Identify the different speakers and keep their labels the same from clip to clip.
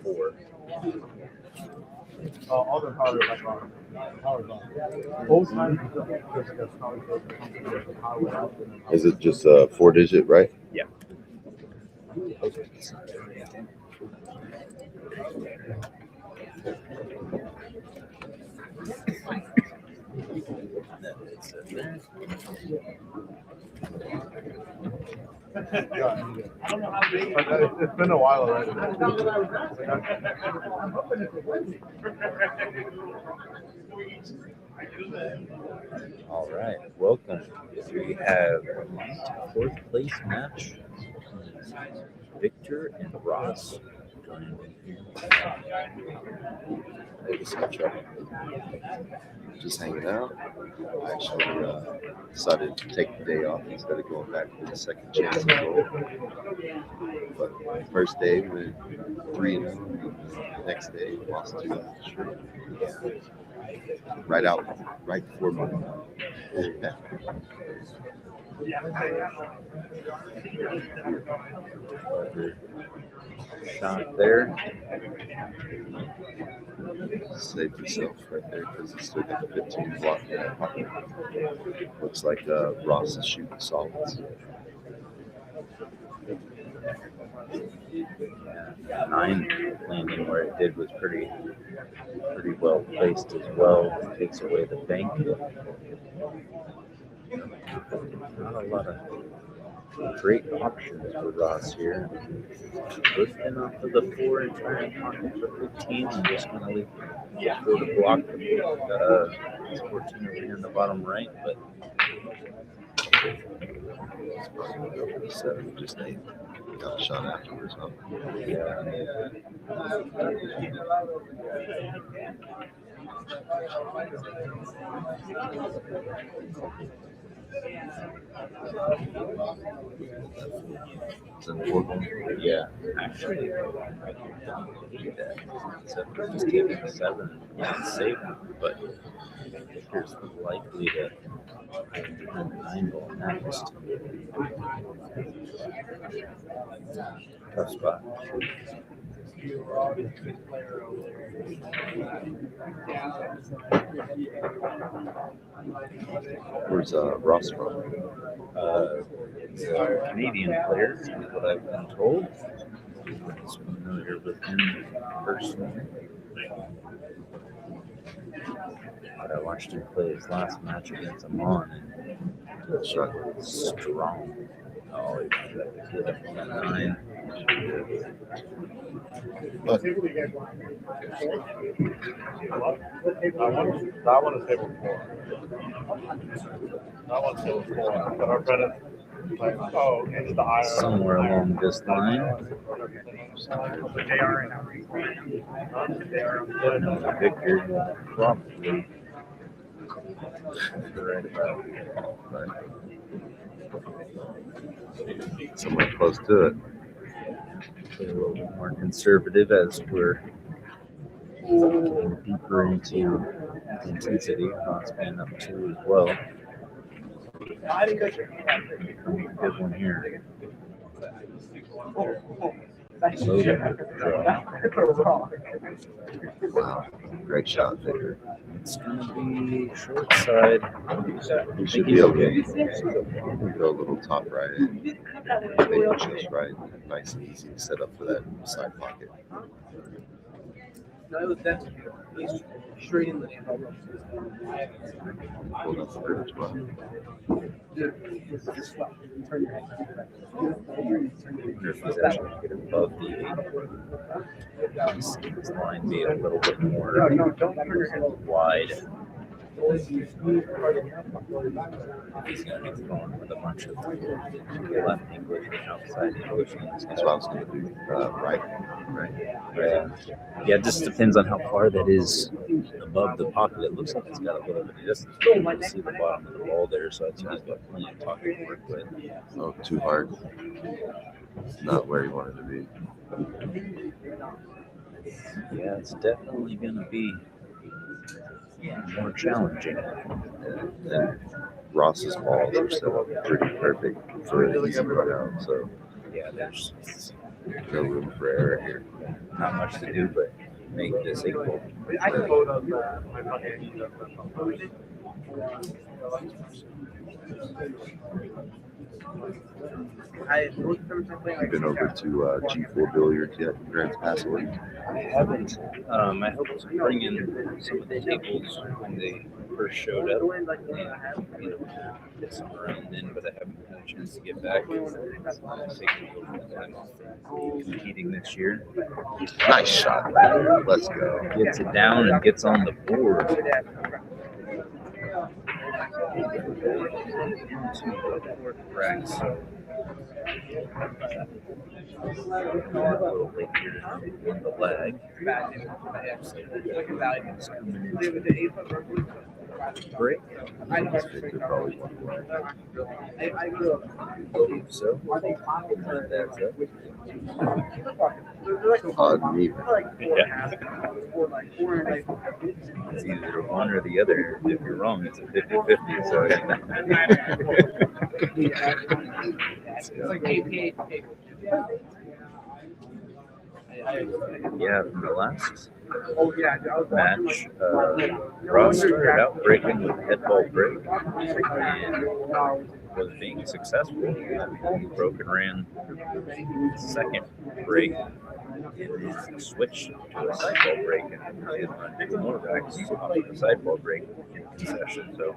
Speaker 1: Four.
Speaker 2: All the power both times.
Speaker 3: Is it just a 4-digit, right?
Speaker 1: Yeah.
Speaker 2: It's been a while already.
Speaker 1: All right, welcome. We have fourth place match. Victor and Ross joining in here.
Speaker 3: Just hanging out. I actually decided to take the day off instead of going back for the second chance to roll. But first day we went 3-0. Next day lost 2 straight. Right before my
Speaker 1: Shot there.
Speaker 3: Saved yourself right there because he still got the 15 block there. Looks like Ross is shooting solids.
Speaker 1: Yeah, 9 landing where it did was pretty well placed as well. Takes away the bank. Not a lot of great options for Ross here. Lifting off of the 4 and trying to pocket for 15. I'm just going to leave 4 to block the 14 over here in the bottom right, but
Speaker 3: 7 just 8. Got a shot afterwards, huh?
Speaker 1: yeah.
Speaker 3: It's in 4.
Speaker 1: Yeah, actually, I hate that. So just take it 7 and save them, but Victor's likely to turn the 9 ball next. Tough spot.
Speaker 3: Where's Ross from?
Speaker 1: Canadian player, is what I've been told. He's familiar with him personally. But I watched him play his last match against Amon and strong. Oh, he got that kid up on that 9.
Speaker 2: That one is table 4. That one's table 4. But our friend is like, oh, it's the iron.
Speaker 1: Somewhere along this line.
Speaker 2: They are in our
Speaker 1: Victor probably right about
Speaker 3: Somewhere close to it.
Speaker 1: a little bit more conservative as we're getting deeper into the intensity. Ross being up 2 as well. Good one here.
Speaker 3: Wow, great shot, Victor.
Speaker 1: It's going to be short side.
Speaker 3: You should be okay. Go a little top right. Maybe just right. Nice and easy to set up for that side pocket.
Speaker 4: Straight in the
Speaker 3: Pulled up the bridge, but
Speaker 1: wonder if he's actually get above the 8. His line be a little bit more wide. He's going to be going with a bunch of left English and outside English.
Speaker 3: that's what I was going to do. Right.
Speaker 1: Yeah, it just depends on how far that is above the pocket. It looks like it's got a little bit of distance. You can see the bottom of the ball there, so I think he's got plenty of pocket to work with.
Speaker 3: Oh, too hard. Not where he wanted to be.
Speaker 1: Yeah, it's definitely going to be more challenging.
Speaker 3: And Ross's balls are set up pretty perfect for an easy run out, so
Speaker 1: Yeah, there's
Speaker 3: no room for error here.
Speaker 1: not much to do but make this equal.
Speaker 2: I can vote on my fucking.
Speaker 3: You've been over to G4 Billiards yet, Grants Passway?
Speaker 1: I haven't. I helped bring in some of the tables when they first showed up, and get some around then, but I haven't had a chance to get back. I'm taking a little bit of time off from competing this year.
Speaker 3: Nice shot, man. Let's go.
Speaker 1: Gets it down and gets on the board. Racks. A little late here on the lag. Break.
Speaker 3: Victor probably won.
Speaker 1: I believe so. That's it.
Speaker 3: Odd and even.
Speaker 1: Yeah. It's either one or the other. If you're wrong, it's a 50-50. So yeah, from the last match, Ross started out breaking with head ball break and was being successful. He broke and ran second break and then switched to a sideball break and then run two more racks off of the sideball break in concession. So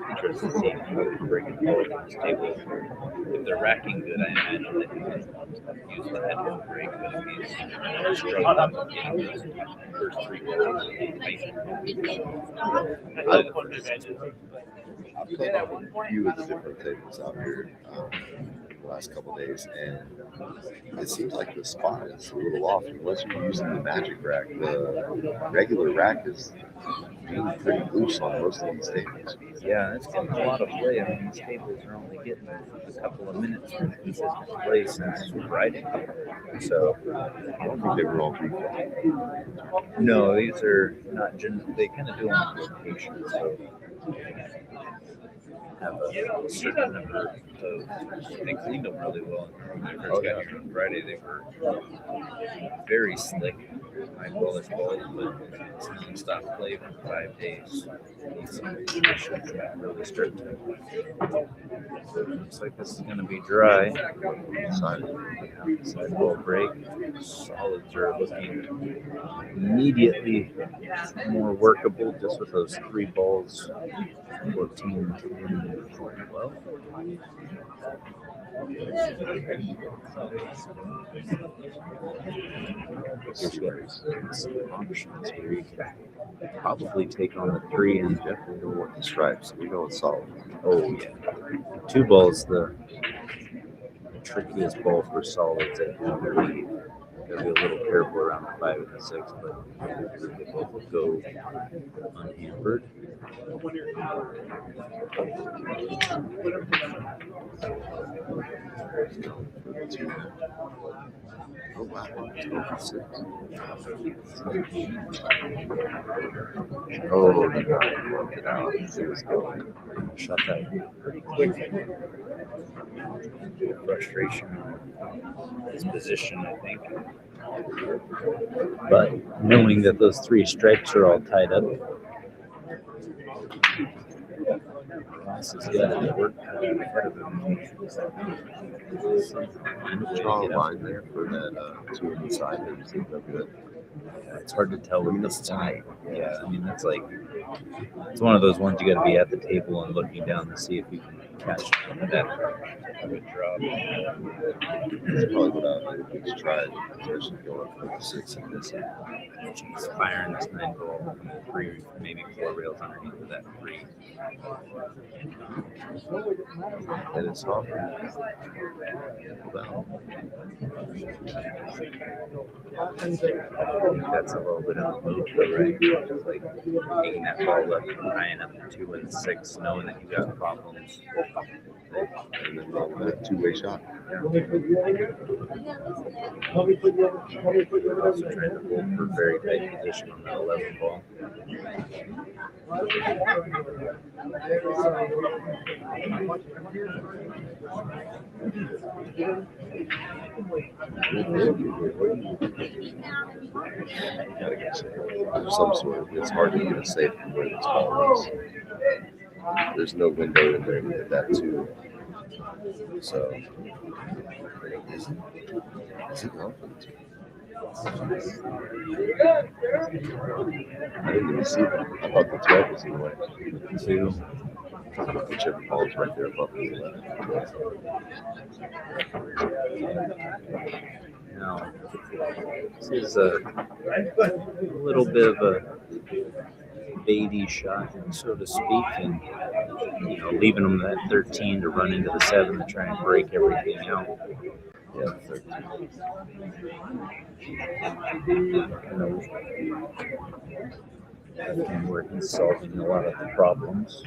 Speaker 1: interesting to see how they're breaking all of this table. If they're racking good, I imagine that he can use the head ball break, but if he's struggling getting those first three balls,
Speaker 3: I've played on a few of the different tables out here the last couple of days, and it seems like the spot is a little off unless you're using the magic rack. The regular rack is being pretty loose on most of these tables.
Speaker 1: yeah, it's getting a lot of play. I mean, these tables are only getting a couple of minutes for consistent play since Friday. So,
Speaker 3: I don't think they were all free-flowing.
Speaker 1: no, these are not they kind of do them on rotation. So, have a certain number of. They cleaned them really well. When I first got here on Friday, they were very slick, high polished balls, but it's non-stop play for 5 days. Some conditions that really start to. Looks like this is going to be dry. Sideball break. Solids are looking immediately more workable just with those three balls. 14, 10, 12. Some options here. You can probably take on the three and
Speaker 3: Definitely don't want the stripes. We're going solid.
Speaker 1: oh yeah, two balls the trickiest ball for solids. I believe. Gotta be a little careful around the 5 and the 6, but they both will go unhampered.
Speaker 3: Oh, wow. 26. Oh, the guy worked it out. He was going.
Speaker 1: Shot that pretty quick. Frustration on his position, I think. But knowing that those three strikes are all tied up, Ross is going to work ahead of him.
Speaker 3: Draw a line there for that two on the side. Good.
Speaker 1: It's hard to tell with this tight. Yeah, I mean, that's like, it's one of those ones you got to be at the table and looking down to see if you can catch that good drop.
Speaker 3: That's probably what I would just try, especially going for the 6 and this.
Speaker 1: Jeez, firing this 9 ball, 3, maybe 4 rails underneath of that 3.
Speaker 3: And it's off. Well,
Speaker 1: That's a little bit of a move, right? Just like getting that ball up high enough for 2 and 6, knowing that you got problems
Speaker 3: And then a two-way shot.
Speaker 1: Also trying to hold for very tight position on that 11 ball.
Speaker 3: You gotta get some sort of. It's hard to get a safe from where this ball is. There's no window in there to get that too. So, is it going for the two? I didn't even see that. I thought the 12 was in the way.
Speaker 1: Two.
Speaker 3: Whichever ball is right there above the 11.
Speaker 1: Now, this is a little bit of a baity shot, so to speak, and leaving them at 13 to run into the 7 to try and break everything out.
Speaker 3: Yeah, 13.
Speaker 1: And where he's solving a lot of the problems.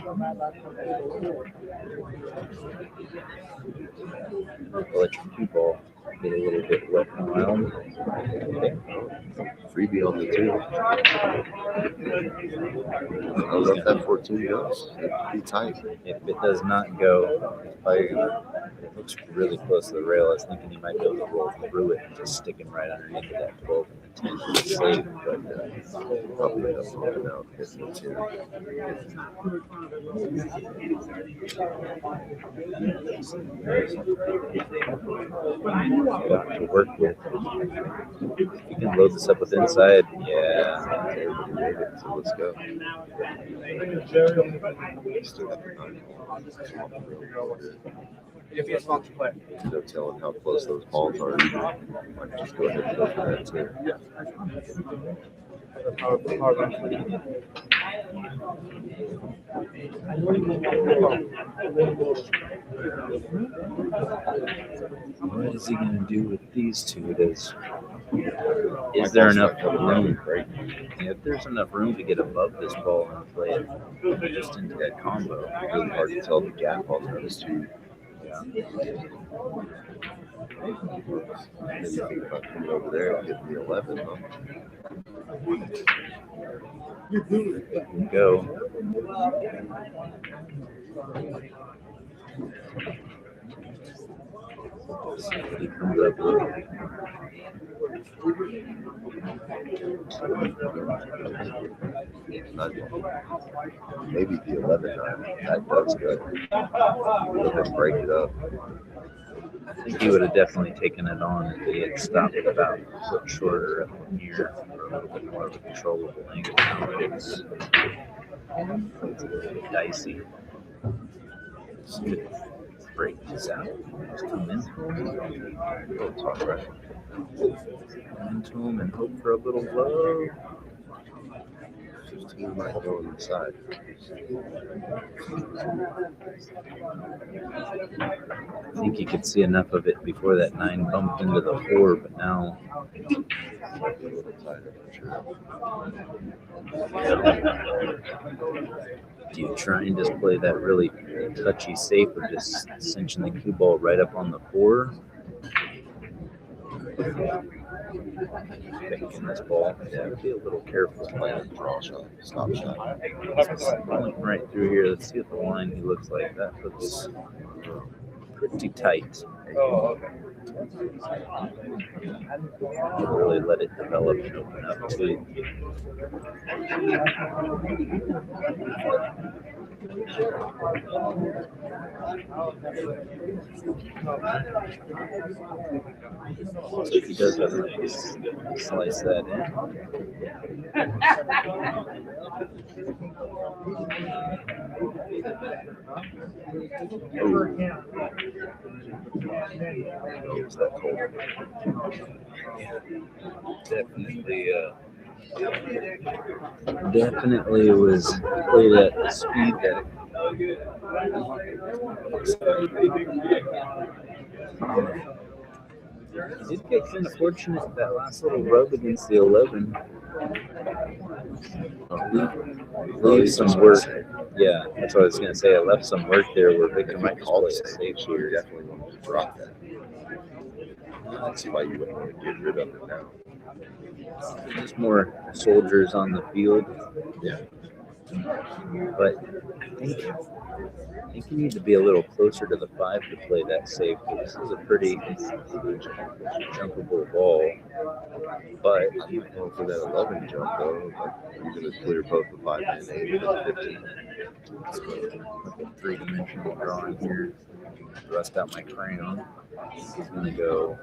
Speaker 1: Electric cue ball get a little bit wet and wild.
Speaker 3: Freebie on the 2. I don't know if that 14 goes. It'd be tight.
Speaker 1: If it does not go, it's probably it looks really close to the rail. I was thinking he might be able to roll through it and just stick him right underneath that 12 and the 10 to save, but
Speaker 3: Probably up and out. Hitting the 2.
Speaker 1: got to work with. If you can load this up with inside, yeah.
Speaker 3: Everybody made it, so let's go. Still got the 9.
Speaker 4: If you want to play.
Speaker 3: No telling how close those balls are. Might just go ahead and go for that too.
Speaker 1: What is he going to do with these two? Is there enough room? If there's enough room to get above this ball and play it just into that combo,
Speaker 3: It's really hard to tell the gap on those two.
Speaker 1: yeah.
Speaker 3: And then you think about coming over there and getting the 11, huh?
Speaker 1: Go. He comes up with
Speaker 3: Maybe the 11 that does good. Let's break it up.
Speaker 1: I think he would have definitely taken it on if he had stopped it about a foot shorter up in here for a little bit more of a controllable angle. Now it's a little bit dicey. Let's break this out. Just come in. Come into him and hope for a little blow.
Speaker 3: 15 might go on the side.
Speaker 1: I think you could see enough of it before that 9 bumped into the 4, but now
Speaker 3: Might be a little tighter for sure.
Speaker 1: do you try and just play that really touchy safe or just cinching the cue ball right up on the 4? Thinking this ball, yeah, be a little careful playing.
Speaker 3: Draw shot, stop shot.
Speaker 1: Going right through here. Let's see what the line he looks like. That looks pretty tight.
Speaker 2: Oh, okay.
Speaker 1: Really let it develop and open up too. So if he does have to slice that
Speaker 3: Is that cold?
Speaker 1: Definitely was played at the speed that He did get kind of fortunate that last little rub against the 11. Leave some work. Yeah, that's what I was going to say. I left some work there where Victor might call it safe
Speaker 3: Sure,
Speaker 1: here.
Speaker 3: definitely wanted to drop that. I don't see why you wouldn't want to get rid of it now.
Speaker 1: Just more soldiers on the field.
Speaker 3: Yeah.
Speaker 1: But I think you need to be a little closer to the 5 to play that safe. This is a pretty jumpable ball. But
Speaker 3: Well, for that 11 jump, though, like, you're going to clear both the 5 and 8 and the 15.
Speaker 1: Look at 3-dimensional drawing here. Rust out my crayon. He's going to go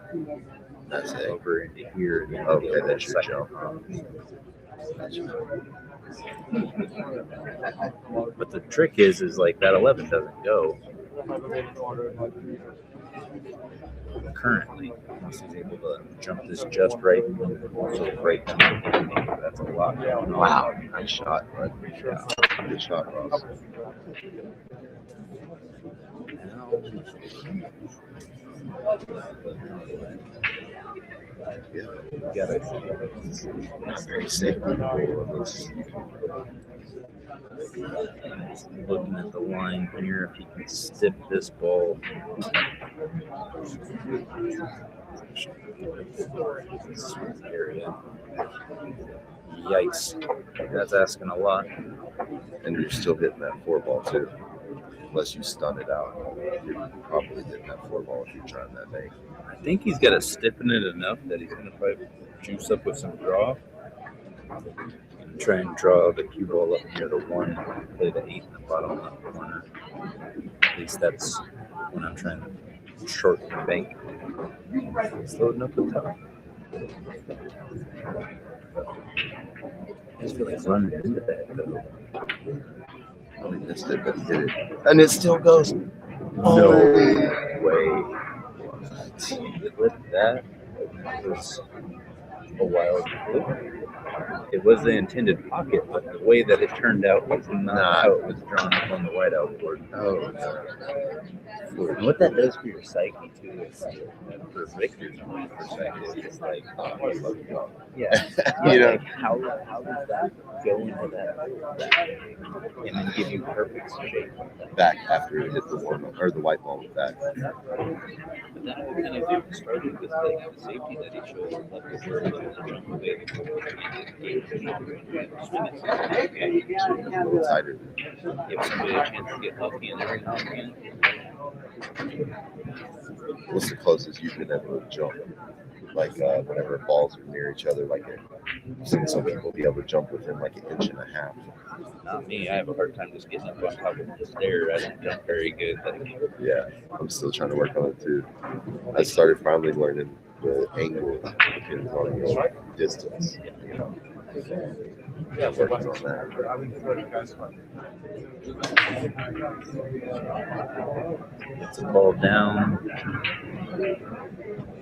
Speaker 1: over into here. And
Speaker 3: Okay, that's your jump.
Speaker 1: But the trick is like that 11 doesn't go currently unless he's able to jump this just right. So right down. That's a lot.
Speaker 3: Wow, nice shot, bud. Yeah. Good shot, Ross. Yeah,
Speaker 1: You gotta
Speaker 3: very safe.
Speaker 1: looking at the line here, if you can stiff this ball. Area. Yikes. That's asking a lot.
Speaker 3: And you're still hitting that 4 ball, too. Unless you stun it out. You're probably hitting that 4 ball if you're trying that thing.
Speaker 1: I think he's got to stiffen it enough that he's going to probably juice up with some draw. And try and draw the cue ball up near the 1, play the 8 in the bottom left corner. At least that's when I'm trying to shorten the bank. It's loading up the top. I just feel like running into that though.
Speaker 3: Oh, he missed it, but he hit it. And it still goes.
Speaker 1: No way. Flip that. That was a wild flip. It was the intended pocket, but the way that it turned out was not how it was drawn up on the whiteout board.
Speaker 3: Oh,
Speaker 1: And what that does for your psyche too is, for Victor's perspective, it's like, yeah,
Speaker 3: You know.
Speaker 1: like how does that go into that and then give you perfect shape?
Speaker 3: back after it hit the warm or the white ball with that.
Speaker 1: But then I kind of started with the safety that he showed, like the word to jump away the ball
Speaker 3: A little tighter.
Speaker 1: give somebody a chance to get lucky and every now and again.
Speaker 3: What's the closest you've been able to jump? Like whenever balls are near each other, like I've seen some people be able to jump within like 1.5 inches.
Speaker 1: Not me. I have a hard time just getting up on top of the stair. I don't jump very good.
Speaker 3: Yeah, I'm still trying to work on it too. I started finally learning the angle depends on your distance. You know, yeah, working on that.
Speaker 1: Gets the ball down.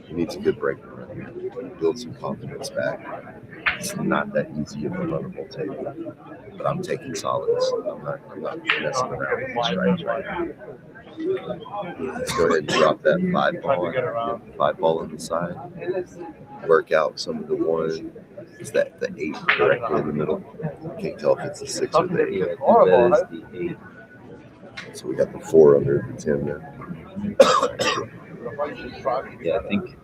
Speaker 3: You need some good breaking run. Build some confidence back. It's not that easy of a runnable table, but I'm taking solids. I'm not messing around with these strikes right now. Let's go ahead and drop that 5 ball. Get the 5 ball on the side. Work out some of the 1. Is that the 8 directly in the middle? Can't tell if it's the 6 or the 8.
Speaker 1: Yeah, that is the 8.
Speaker 3: So we got the 4 under the 10 there.
Speaker 1: Yeah, I think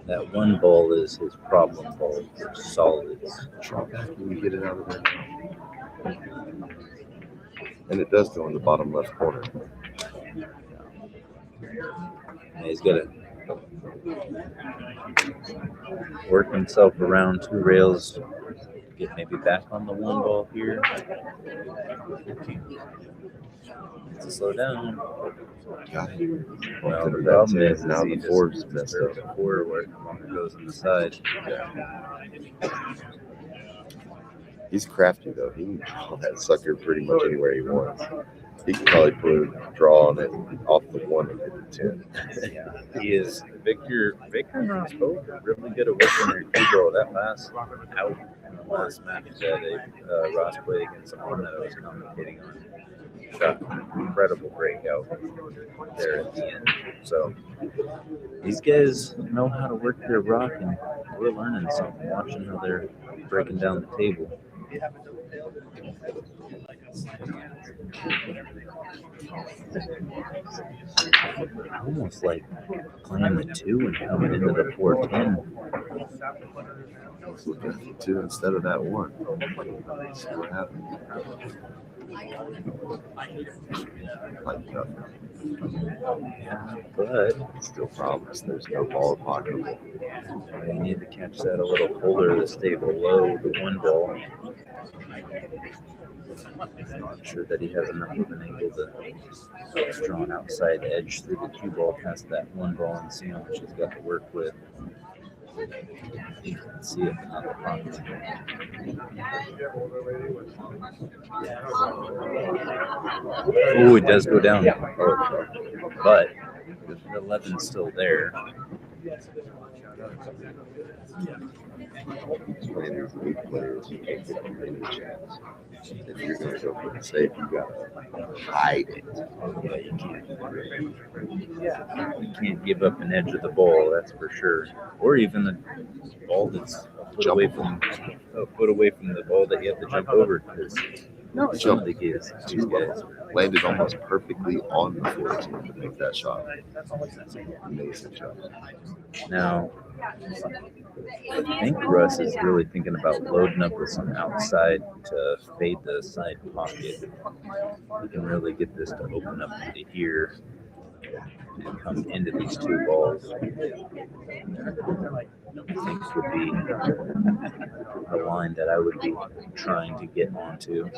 Speaker 1: that 1 ball is his problem ball for solids.
Speaker 3: Drop back when you get it out of there. And it does go in the bottom left corner.
Speaker 1: And he's got to work himself around 2 rails, get maybe back on the 1 ball here. To slow down.
Speaker 3: Got it.
Speaker 1: Well, the problem is
Speaker 3: now
Speaker 1: he
Speaker 3: the
Speaker 1: just
Speaker 3: 4's messed
Speaker 1: throws
Speaker 3: up.
Speaker 1: the 4 where it goes on the side.
Speaker 3: Yeah. He's crafty though. He can draw that sucker pretty much anywhere he wants. He could probably put a draw on it off the 1 and hit the 10.
Speaker 1: Yeah, he is. Victor and Ross both are really good at working their cue ball. That last out in the last match that Ross played against someone that I was commentating on, shot an incredible breakout there at the end. So these guys know how to work their rock, and we're learning something watching how they're breaking down the table. Almost like playing the 2 and coming into the 4-10.
Speaker 3: Let's look at the 2 instead of that 1. See what happens. Like nothing.
Speaker 1: Yeah, but
Speaker 3: Still problems. There's no ball pocketable.
Speaker 1: you need to catch that a little fuller to stay below the 1 ball. Not sure that he has enough of an angle to draw an outside edge through the 2 ball past that 1 ball and see how much he's got to work with. Let's see if not the pocket. Oh, it does go down. But the 11's still there.
Speaker 3: Playing these elite players, you can't get them any chance. If you're going to go for the safe, you got to hide it.
Speaker 1: You can't give up an edge of the ball, that's for sure. Or even the ball that's a foot away from the ball that you have to jump over. Because some of the guys, these guys
Speaker 3: Landed almost perfectly on the 14 to make that shot. Amazing shot.
Speaker 1: now, I think Russ is really thinking about loading up with some outside to fade the side pocket. We can really get this to open up into here and come into these 2 balls. I think would be a line that I would be trying to get onto.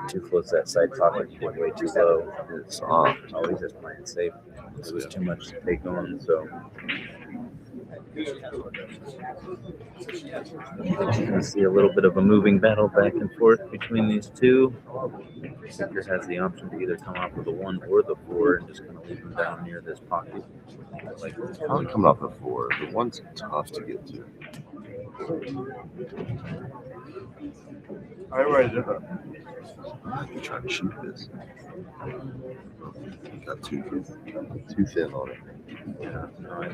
Speaker 1: Too close to that side pocket, you get way too low. It's always just playing safe. This was too much to take on, so. You're going to see a little bit of a moving battle back and forth between these 2. Victor has the option to either come off with the 1 or the 4 and just kind of leave him down near this pocket.
Speaker 3: Probably coming off the 4. The 1's tough to get to. You're trying to shoot this. Got too thin on it.
Speaker 1: Yeah, no, I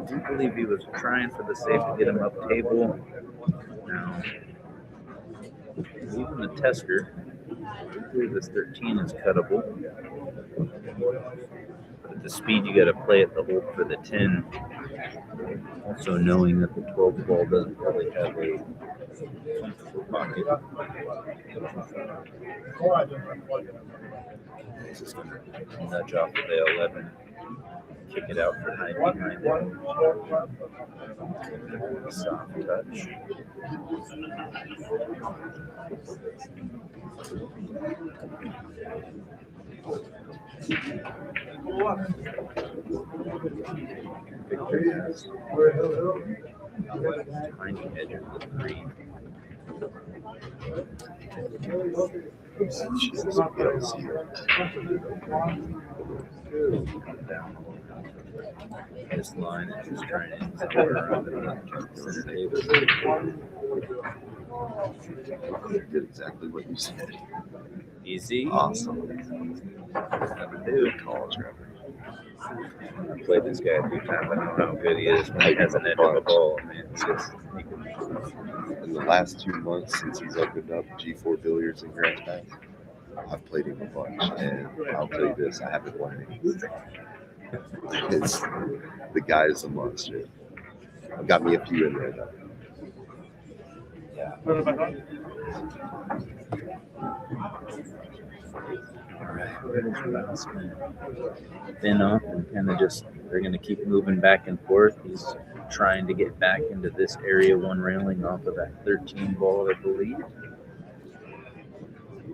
Speaker 1: do believe he was trying for the safe to get him up table. Now, even the tester, I believe this 13 is cuttable. But at the speed you got to play it, the hold for the 10. Also knowing that the 12 ball doesn't really have a comfortable pocket. He's just going to nudge off of the 11. Kick it out for 9 behind him. Soft touch. Victor has tiny edge of the 3. Down. This line is just trying to square around the center table.
Speaker 3: Did exactly what you said.
Speaker 1: Easy.
Speaker 3: Awesome.
Speaker 1: Number 2.
Speaker 3: College rapper.
Speaker 1: I played this guy a few times. I know how good he is when he has an edge of a ball. I mean, it's just,
Speaker 3: In the last 2 months since he's opened up G4 Billiards in Grants Pass, I've played him a bunch, and I'll tell you this, I haven't won any. The guy is a monster. I've got me a few in there, though.
Speaker 1: all right, thin up and kind of just, they're going to keep moving back and forth. He's trying to get back into this area 1 railing off of that 13 ball, I believe.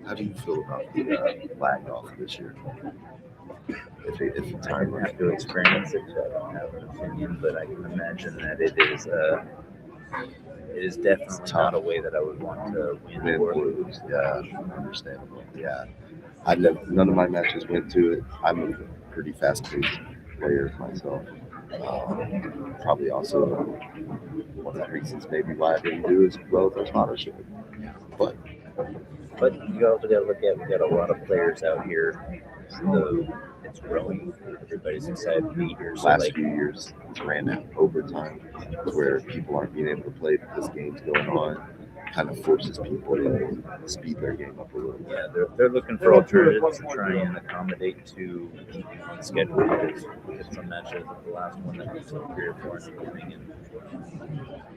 Speaker 3: How do you feel about the flag off this year? If
Speaker 1: I didn't have to experience it, so I don't have an opinion, but I can imagine that it is It is definitely
Speaker 3: It's
Speaker 1: not
Speaker 3: tough.
Speaker 1: a way that I would want to win
Speaker 3: Win
Speaker 1: or
Speaker 3: or
Speaker 1: lose.
Speaker 3: lose. Yeah, understandable. Yeah. None of my matches went to it. I'm a pretty fast-paced player myself. Probably also one of the reasons maybe why I didn't do as well as I thought I should. But
Speaker 1: But you also got to look at, we got a lot of players out here. It's growing. Everybody's excited to be here. So
Speaker 3: last
Speaker 1: like,
Speaker 3: few years, it's ran out overtime where people aren't being able to play because games going on. Kind of forces people to speed their game up a little bit.
Speaker 1: yeah, they're looking for alternatives to try and accommodate to keeping on schedule. Because some matches, like the last one that was 3 or 4 in the evening,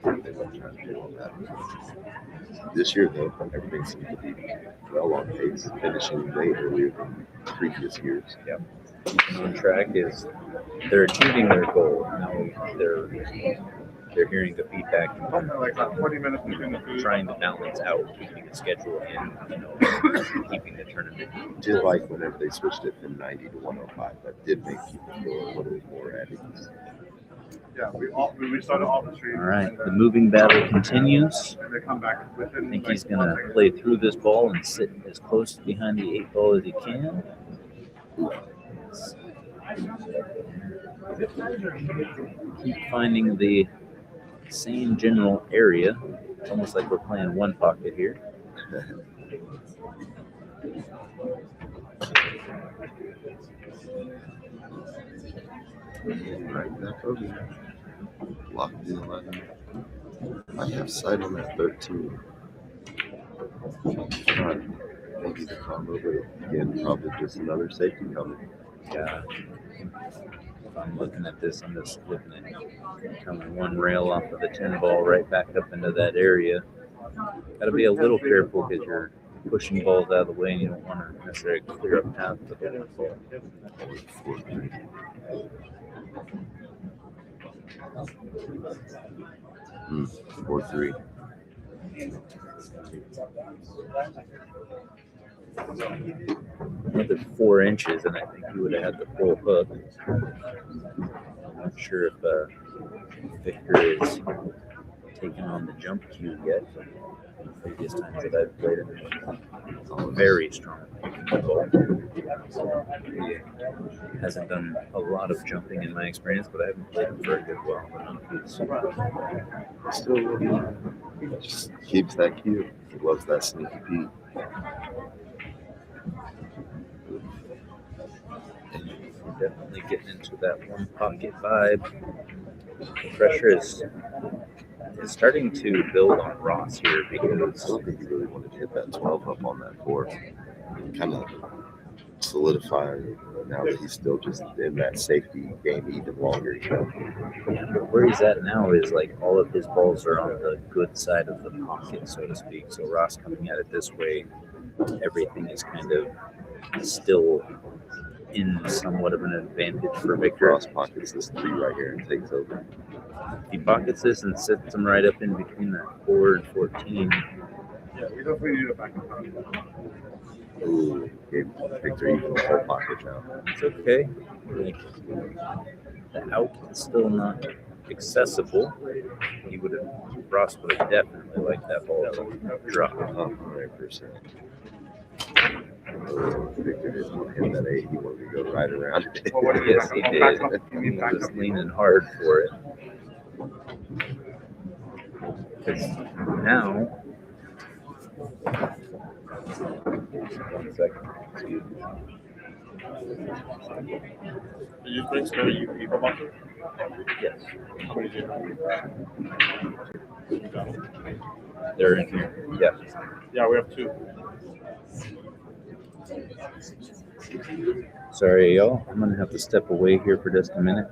Speaker 1: and
Speaker 3: They weren't trying to do all that. This year, though, everything seems to be well on pace, finishing way earlier than previous years.
Speaker 1: on track is they're achieving their goal. Now they're hearing the feedback and
Speaker 2: Like 20 minutes between the food.
Speaker 1: trying to balance out keeping the schedule and keeping the tournament.
Speaker 3: Did like whenever they switched it from 90 to 105, that did make people feel a little more at ease.
Speaker 2: Yeah, we started off the street.
Speaker 1: All right, the moving battle continues.
Speaker 2: And they come back
Speaker 1: I
Speaker 2: within.
Speaker 1: think he's going to play through this ball and sit as close behind the 8 ball as he can. Keep finding the same general area. It's almost like we're playing one pocket here.
Speaker 3: Right back over. Locked in 11. I have sight on that 13. Maybe the combo, but again, probably just another safety coming.
Speaker 1: Yeah. If I'm looking at this, I'm just looking at coming one rail off of the 10 ball right back up into that area. Got to be a little careful because you're pushing balls out of the way and you don't want to necessarily clear up path to the ball.
Speaker 3: 4-3.
Speaker 1: Another 4 inches, and I think he would have had the full hook. I'm not sure if Victor is taking on the jump cue yet. From previous times that I've played him, very strong ball. He hasn't done a lot of jumping in my experience, but I haven't played him for a good while. I don't know if he's
Speaker 3: Still just keeps that cue. He loves that sneaky Pete.
Speaker 1: definitely getting into that one pocket vibe. The pressure is starting to build on Ross here
Speaker 3: I
Speaker 1: because
Speaker 3: don't think he really wanted to hit that 12 up on that 4. Kind of solidifying now that he's still just in that safety game even longer.
Speaker 1: where he's at now is like all of his balls are on the good side of the pocket, so to speak. So Ross coming at it this way, everything is kind of still in somewhat of an advantage for Victor.
Speaker 3: Ross pockets this 3 right here and takes over.
Speaker 1: He pockets this and sets him right up in between that 4 and 14.
Speaker 2: Yeah, we definitely need a back and front.
Speaker 3: Ooh, gave Victor even the whole pocket now.
Speaker 1: It's okay. Like, the out is still not accessible. Ross would have definitely liked that ball to drop.
Speaker 3: 100%. Victor didn't want to hit that 8. He wanted to go right around it.
Speaker 2: Well, what do you
Speaker 1: Yes, he did. He was leaning hard for it. Because now, 1 second. Excuse me.
Speaker 2: Did you bring spare Evo bucket?
Speaker 1: Yes,
Speaker 2: What did you do?
Speaker 1: they're in here. Yeah.
Speaker 2: Yeah, we have 2.
Speaker 1: Sorry, y'all. I'm gonna have to step away here for just a minute.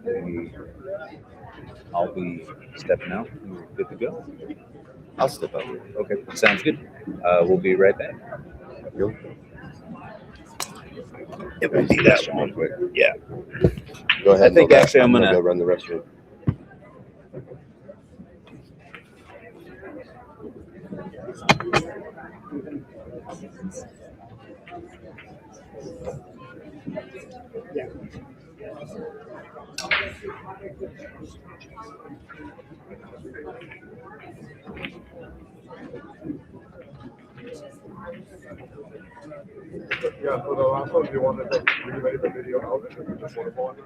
Speaker 1: I'll be stepping out. We're good to go.
Speaker 3: I'll step up.
Speaker 1: Okay, sounds good. We'll be right back.
Speaker 3: Go.
Speaker 1: It won't be that long.
Speaker 3: Quick.
Speaker 1: Yeah.
Speaker 3: Go ahead.
Speaker 1: I think actually I'm gonna
Speaker 3: go run the restroom.
Speaker 2: Yeah, for the last one, do you want to relay the video out and then just want to go on?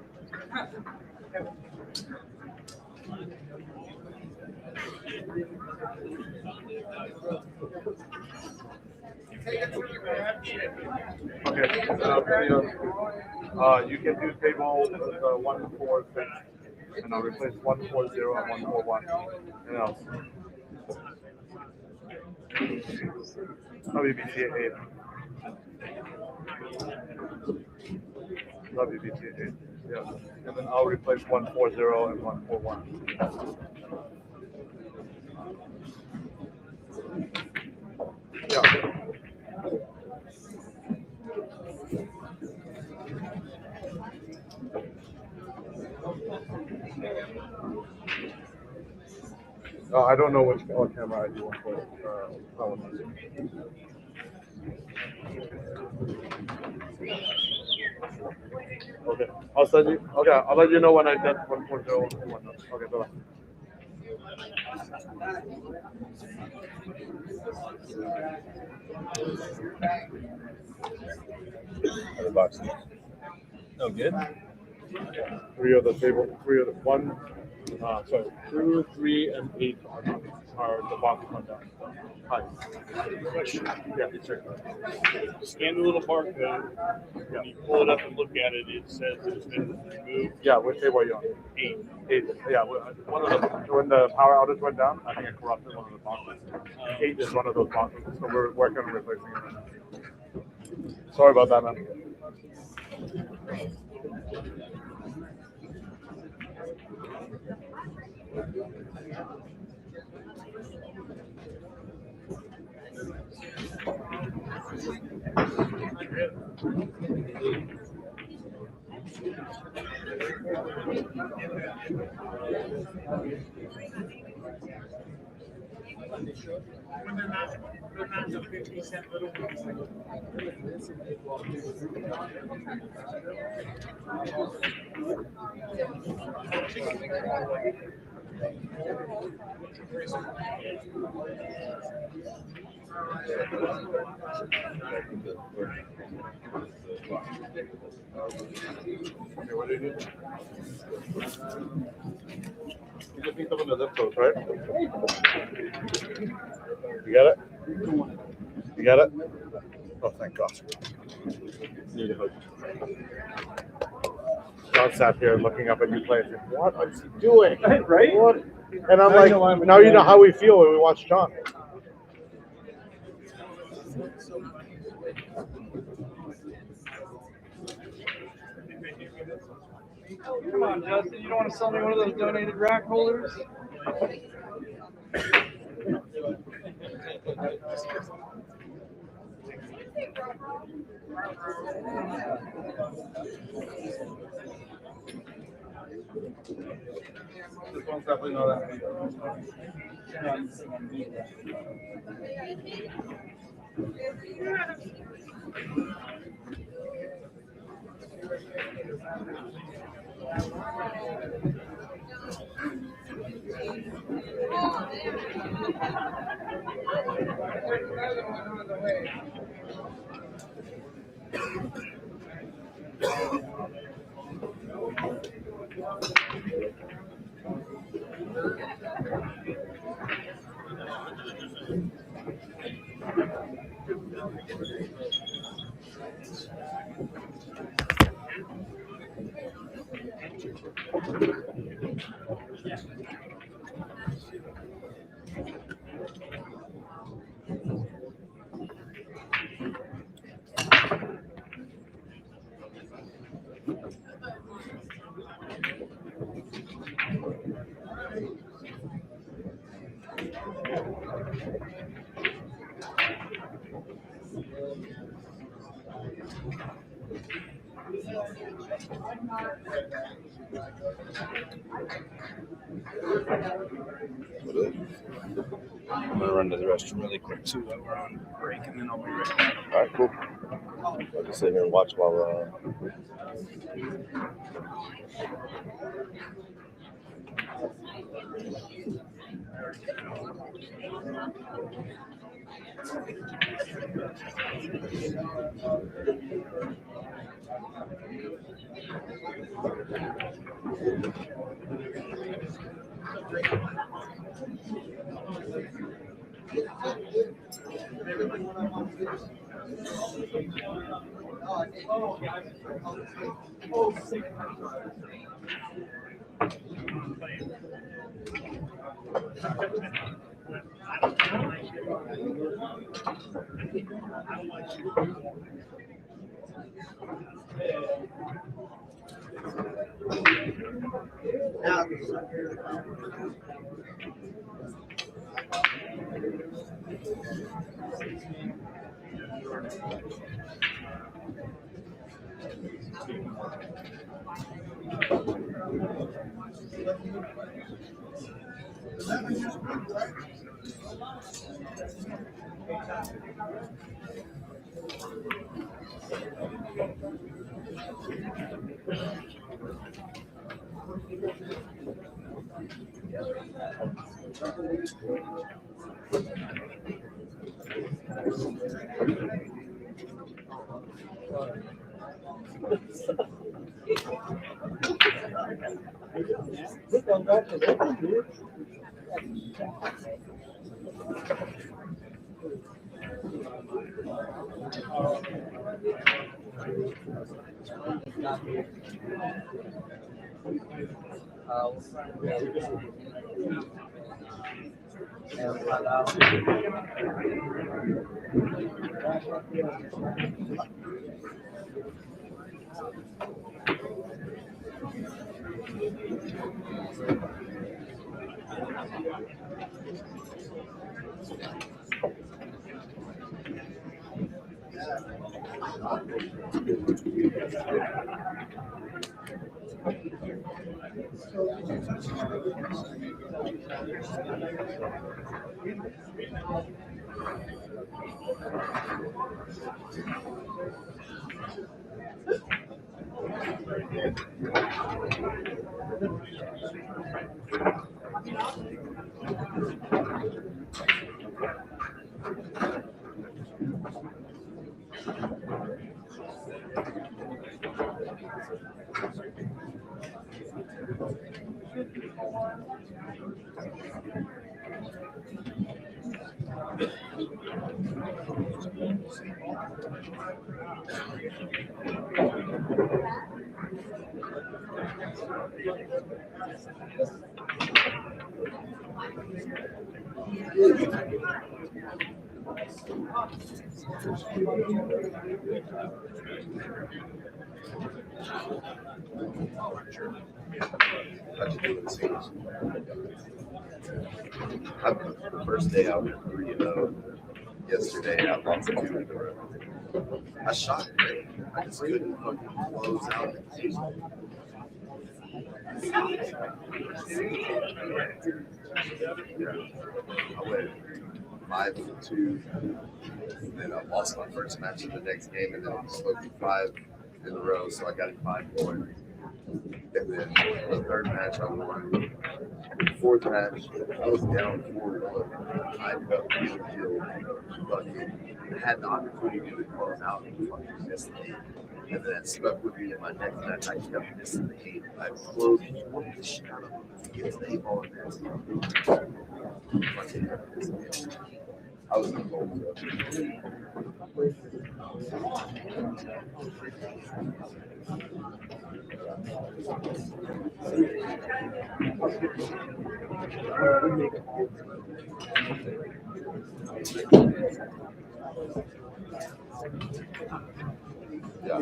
Speaker 2: Okay, you can do table 146, and I'll replace 140 and 141. And else. WBCA 8. WBCA 8. Yeah. And then I'll replace 140 and 141. Yeah. I don't know which camera I do want for that one. Okay, I'll send you. Okay, I'll let you know when I get 1.0. Okay, bye.
Speaker 1: Other boxes. No good.
Speaker 2: 3 of the table, 3 of the 1. Sorry, 2, 3, and 8 are the box on that. Hi. Yeah, sure.
Speaker 5: Scan the little barcode. When you pull it up and look at it, it says it's been removed.
Speaker 2: Yeah, which table are you on?
Speaker 5: 8.
Speaker 2: 8. Yeah, one of the when the power outage went down, I think it corrupted one of the boxes. 8 is one of those boxes, so we're working on replacing it. Sorry about that, man. Okay, what do you need? You just need some of the lip coats, right? You got it? You got it? Oh, thank God. Need a hook. John sat here looking up at you play. What is he doing?
Speaker 5: Right?
Speaker 2: What? And I'm like, now you know how we feel when we watch John.
Speaker 5: Come on, Justin. You don't want to sell me one of those donated rack holders?
Speaker 2: This one's definitely not that.
Speaker 1: I'm gonna run to the restroom really quick too while we're on break, and then I'll be right back.
Speaker 3: All right, cool. I'll just sit here and watch while. The first day I was 3-0. Yesterday I lost 2 in a row. I shot great. I just couldn't fucking close out the season. I went 5-2. Then I lost my first match in the next game, and then I smoked 5 in a row, so I got it 5-1. And then the third match I won. The fourth match, I was down 4-1. I ended up getting killed. Fucking had the opportunity to close out and fucking missed the 8. And then it stuck with me in my next match. I kept missing the 8. I closed the shit out of him. He gets the 8 ball in there. Fucking missed the 8. I was in the goal. Yeah.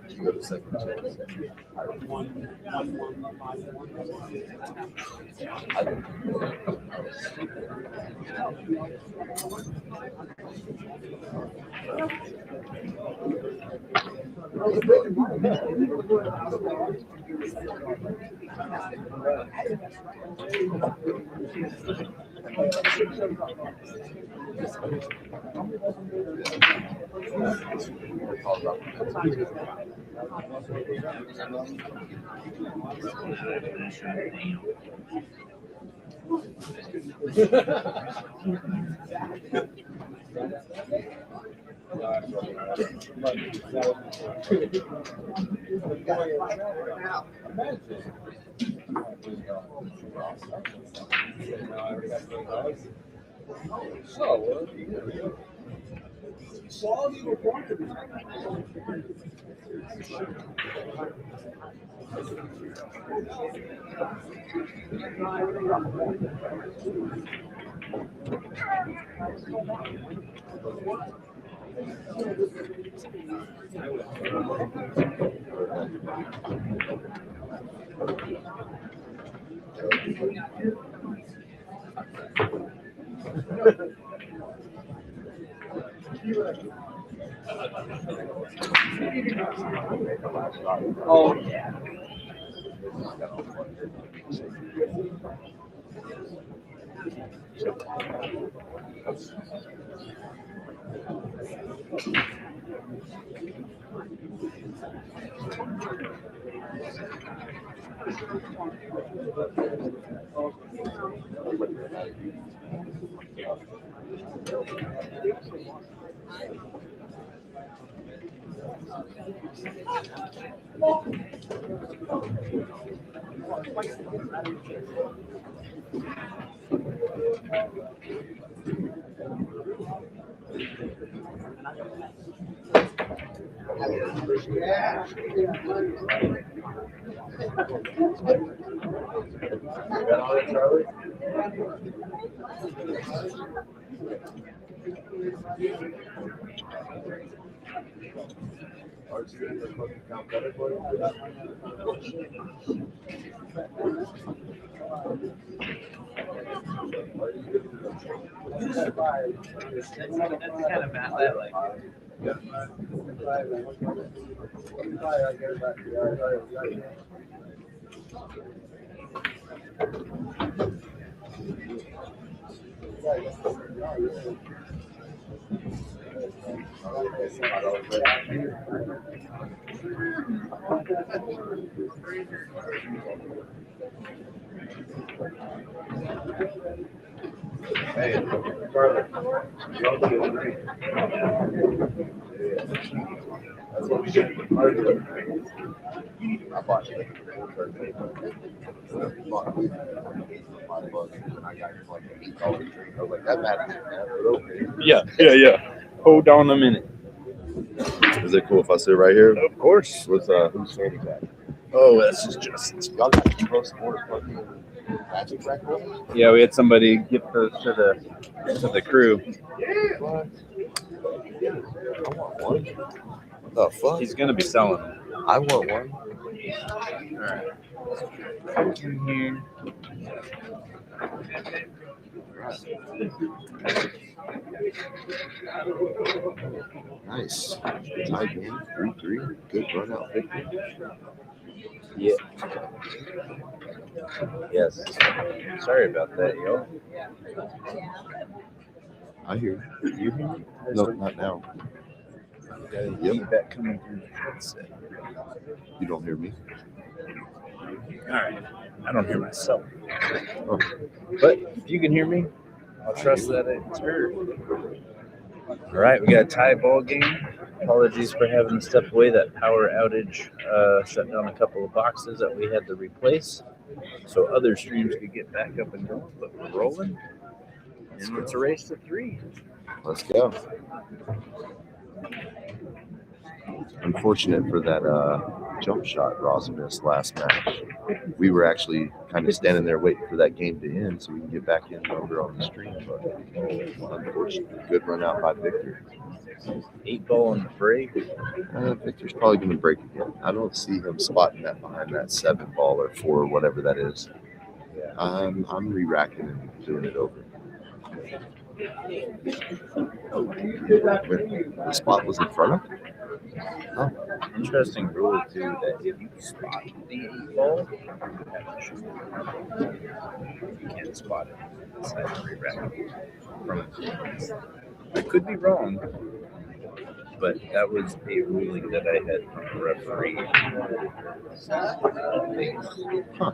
Speaker 3: You go to second chance.
Speaker 4: Oh yeah. That's kind of bad. I like it.
Speaker 3: Hey, Charlie, y'all do it great. That's what we did. I bought it. I got $8. I was like, that matters. But okay.
Speaker 1: Yeah. Hold on a minute.
Speaker 3: Is it cool if I sit right here?
Speaker 1: Of course.
Speaker 3: With who's standing back?
Speaker 1: Oh, this is Justin's.
Speaker 3: Y'all got EvoSports fucking magic record?
Speaker 1: Yeah, we had somebody give those to the crew.
Speaker 3: What? I want one. What the fuck?
Speaker 1: He's gonna be selling them.
Speaker 3: I want one.
Speaker 1: All right. In here.
Speaker 3: Nice. Tied game, 3-3. Good run out victory.
Speaker 1: Yeah. Yes. Sorry about that, yo.
Speaker 3: I hear you. You hear me? No, not now.
Speaker 1: Got
Speaker 3: Yep.
Speaker 1: feedback coming through the headset.
Speaker 3: You don't hear me?
Speaker 1: All right. I don't hear myself.
Speaker 3: Oh.
Speaker 1: But if you can hear me, I'll trust that it's heard. All right, we got a tie ball game. Apologies for having to step away. That power outage shut down a couple of boxes that we had to replace so other streams could get back up and going. But we're rolling, and it's a race to 3.
Speaker 3: Let's go. Unfortunate for that jump shot Ross missed last match. We were actually kind of standing there waiting for that game to end so we can get back in number on the stream. But unfortunately, good run out by Victor.
Speaker 1: 8 ball on the break.
Speaker 3: Victor's probably going to break again. I don't see him spotting that behind that 7 ball or 4, whatever that is.
Speaker 1: Yeah.
Speaker 3: I'm re-racking and doing it over. The spot was in front of it? Oh,
Speaker 1: Interesting rule too that if you spot the 8-ball, you can't spot it. It's like re-rack from it. I could be wrong, but that was a ruling that I had from the referee.
Speaker 3: huh.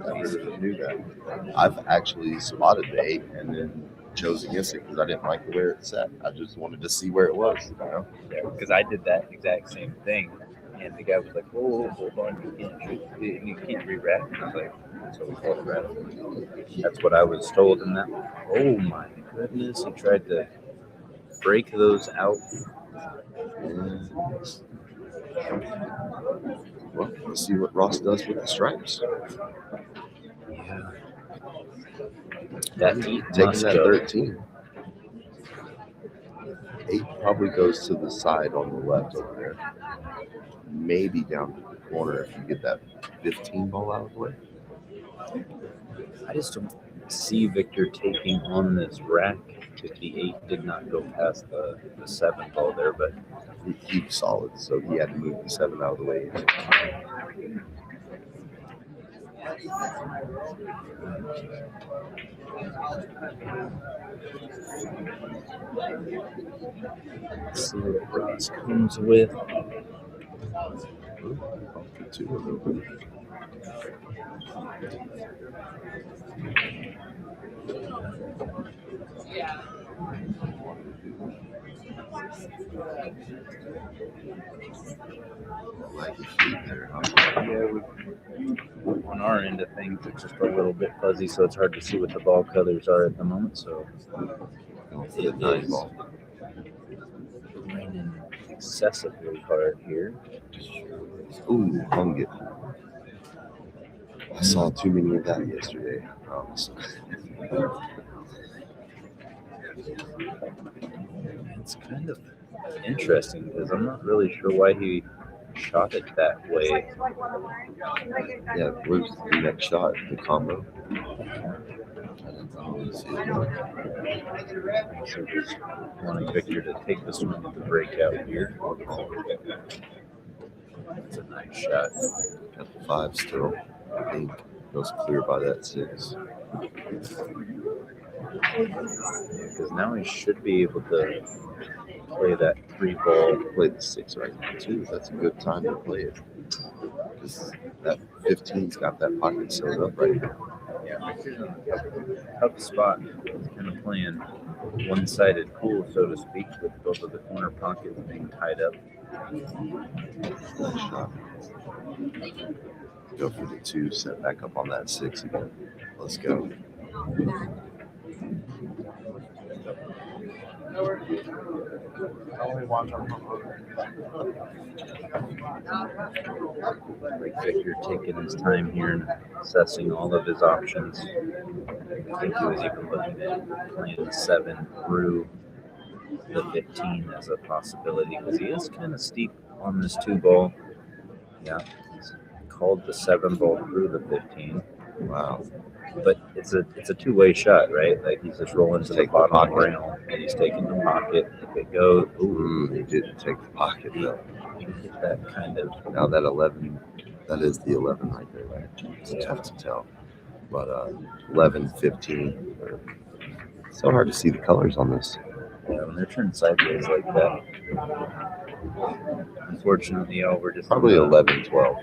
Speaker 3: I never knew that. I've actually spotted the 8 and then chose against it because I didn't like where it sat. I just wanted to see where it was, you know?
Speaker 1: Because I did that exact same thing, and the guy was like, "Whoa, hold on, you can't re-rack." And I was like, "So we call it rack." That's what I was told, and that. Oh my goodness, he tried to break those out.
Speaker 3: And, well, let's see what Ross does with the stripes.
Speaker 1: Yeah, that heat
Speaker 3: Taking
Speaker 1: must
Speaker 3: that
Speaker 1: go.
Speaker 3: 13. 8 probably goes to the side on the left over there. Maybe down to the corner if you get that 15 ball out of the way.
Speaker 1: I just don't see Victor taking on this rack if the 8 did not go past the 7 ball there, but
Speaker 3: He was solid, so he had to move the 7 out of the way.
Speaker 1: let's see what Ross comes with.
Speaker 3: Bumped it too a little bit. Like a feet there, huh?
Speaker 1: Yeah, on our end of things, it's just a little bit fuzzy, so it's hard to see what the ball colors are at the moment. So
Speaker 3: Going for the 9 ball.
Speaker 1: raining excessively hard here.
Speaker 3: Ooh, hung it. I saw too many of that yesterday, I promise.
Speaker 1: It's kind of interesting because I'm not really sure why he shot it that way.
Speaker 3: Yeah, where's the next shot? The combo?
Speaker 1: So just wanting Victor to take this one with the breakout here. It's a nice shot.
Speaker 3: Got the 5 still. I think goes clear by that 6.
Speaker 1: Because now he should be able to play that 3 ball.
Speaker 3: Play the 6 right now too. That's a good time to play it. Because that 15's got that pocket sealed up right now.
Speaker 1: Yeah, Victor's in a tough spot. He's kind of playing one-sided pool, so to speak, with both of the corner pockets being tied up.
Speaker 3: Nice shot. Go for the 2, set back up on that 6 again. Let's go.
Speaker 1: Like Victor taking his time here and assessing all of his options. I think he was even looking at playing the 7 through the 15 as a possibility because he is kind of steep on this 2 ball. Yeah, he's called the 7 ball through the 15.
Speaker 3: Wow.
Speaker 1: But it's a two-way shot, right? Like he's just rolling to the bottom rail and he's taking the pocket. If it goes,
Speaker 3: He didn't take the pocket though.
Speaker 1: you get that kind of.
Speaker 3: Now that 11, that is the 11 right there, right? It's tough to tell. But 11, 15. It's so hard to see the colors on this.
Speaker 1: Yeah, when they're turned sideways like that. Unfortunately, we're just
Speaker 3: Probably 11, 12.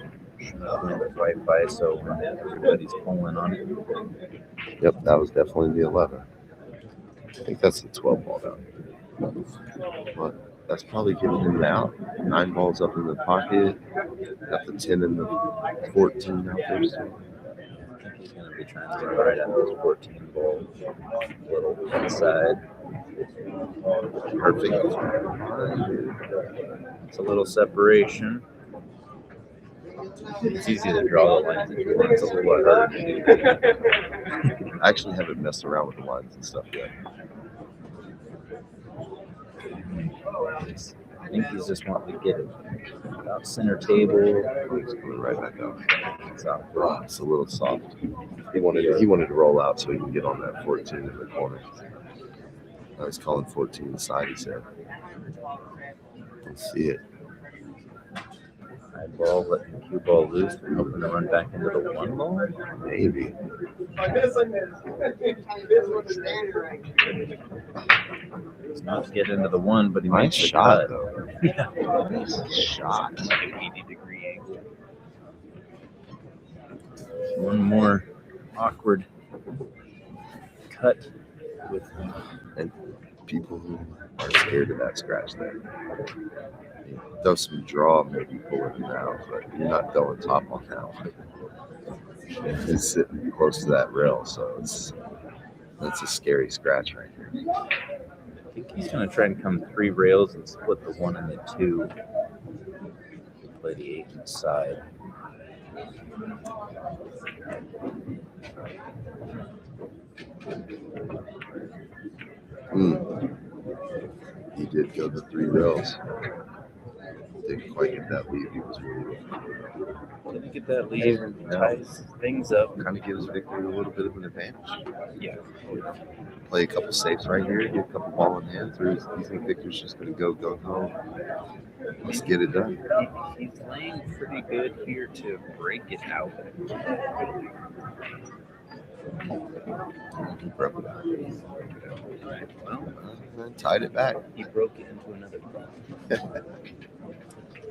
Speaker 1: Wi-Fi, so when everybody's pulling on it.
Speaker 3: Yep, that was definitely the 11. I think that's the 12 ball down. But that's probably giving him the out. 9 balls up in the pocket. Got the 10 and the 14 out there. So.
Speaker 1: I think he's going to be trying to get right at those 14 balls. A little inside.
Speaker 3: Perfect.
Speaker 1: It's a little separation. It's easy to draw the lines. It's a little harder to do.
Speaker 3: I actually haven't messed around with the lines and stuff yet.
Speaker 1: I think he's just wanting to get it about center table.
Speaker 3: He's coming right back out.
Speaker 1: It's out.
Speaker 3: Oh, it's a little soft. He wanted to roll out so he can get on that 14 in the corner. I was calling 14 side, he said. Let's see it.
Speaker 1: High ball, letting cue ball loose, and hoping to run back into the one ball.
Speaker 3: Maybe.
Speaker 1: It's not to get into the one, but he
Speaker 3: Nice
Speaker 1: makes the
Speaker 3: shot,
Speaker 1: cut.
Speaker 3: though.
Speaker 1: Yeah.
Speaker 3: Nice shot.
Speaker 1: Like an 80-degree angle. One more awkward cut with
Speaker 3: And people who are scared of that scratch there. Throw some draw, maybe pull it out, but you're not going top on that one. It's sitting close to that rail, so that's a scary scratch right here.
Speaker 1: I think he's going to try and come 3 rails and split the 1 and the 2. Play the 8 inside.
Speaker 3: He did go the 3 rails. Didn't quite get that lead. He was really looking for.
Speaker 1: Didn't get that lead. Ties things up.
Speaker 3: Kind of gives Victor a little bit of an advantage.
Speaker 1: Yeah.
Speaker 3: Play a couple saves right here, get a couple ball in hand through. You think Victor's just going to go home? Let's get it done.
Speaker 1: He's laying pretty good here to break it out. Well,
Speaker 3: Tied it back.
Speaker 1: he broke it into another ball.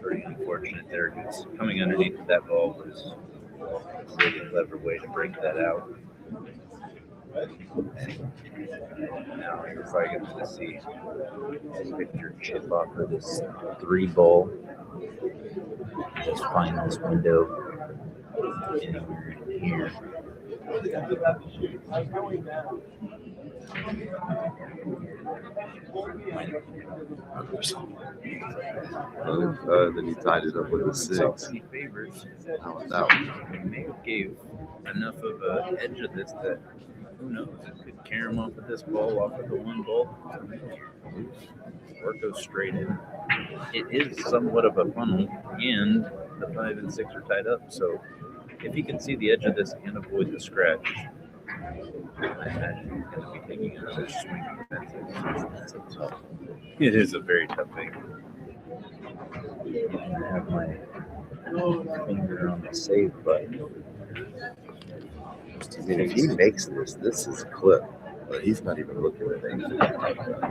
Speaker 1: Pretty unfortunate there. Because coming underneath that ball was a really clever way to break that out. Now you're probably going to see Victor chip off of this 3 ball. Just find this window anywhere in here.
Speaker 3: Then he tied it up with a 6.
Speaker 1: He favors.
Speaker 3: How about that one?
Speaker 1: He may have gave enough of an edge of this that who knows, it could carry him off of this ball, off of the 1 ball, or go straight in. It is somewhat of a funnel, and the 5 and 6 are tied up, so if he can see the edge of this and avoid the scratch, I imagine he's going to be taking another swing at the fence. It is a very tough thing. I have my finger on the save button.
Speaker 3: I mean, if he makes this is a clip, but he's not even looking at anything.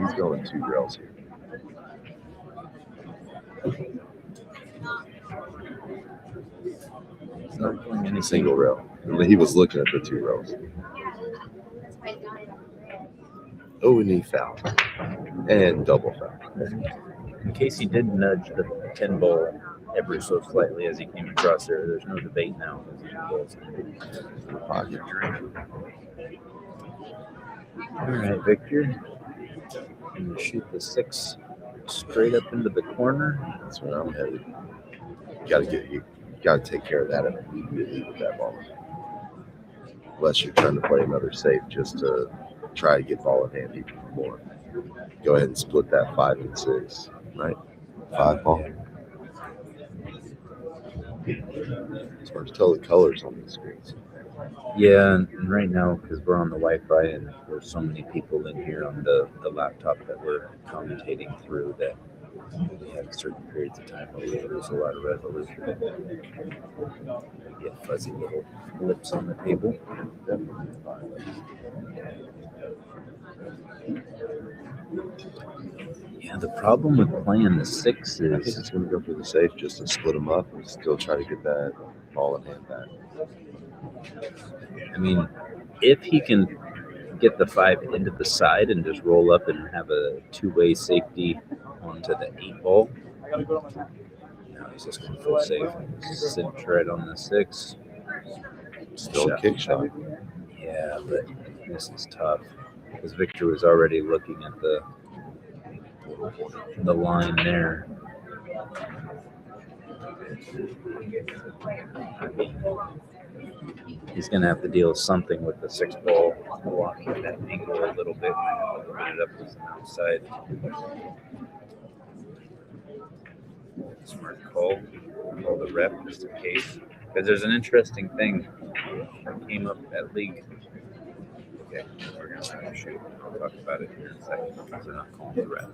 Speaker 3: He's going 2 rails here.
Speaker 1: It's not going any
Speaker 3: Single rail. He was looking at the 2 rails. Oh, and he fouled. And double foul.
Speaker 1: In case he did nudge the 10 ball ever so slightly as he came across there, there's no debate now.
Speaker 3: Pocket.
Speaker 1: All right, Victor. And you shoot the 6 straight up into the corner.
Speaker 3: That's where I'm headed. You gotta take care of that immediately with that ball. Unless you're trying to play another safe just to try to get ball in hand even more. Go ahead and split that 5 and 6, right? 5 ball. It's hard to tell the colors on these screens.
Speaker 1: Yeah, and right now, because we're on the Wi-Fi and there's so many people in here on the laptop that we're commentating through, that we have certain periods of time where we lose a lot of resolution. We get fuzzy little lips on the table. Yeah, the problem with playing the 6
Speaker 3: I think
Speaker 1: is
Speaker 3: it's going to go for the safe just to split them up and still try to get that ball in hand back.
Speaker 1: I mean, if he can get the 5 into the side and just roll up and have a 2-way safety onto the 8 ball. Now he's just going full safe. Cinch right on the 6.
Speaker 3: Still a kick shot.
Speaker 1: Yeah, but this is tough because Victor was already looking at the line there. He's going to have to deal with something with the 6 ball, blocking that angle a little bit, open it up as an outside. Smart call the rep just in case. Because there's an interesting thing that came up at league. Okay, we're gonna start to shoot. I'll talk about it here in a second because they're not calling the red.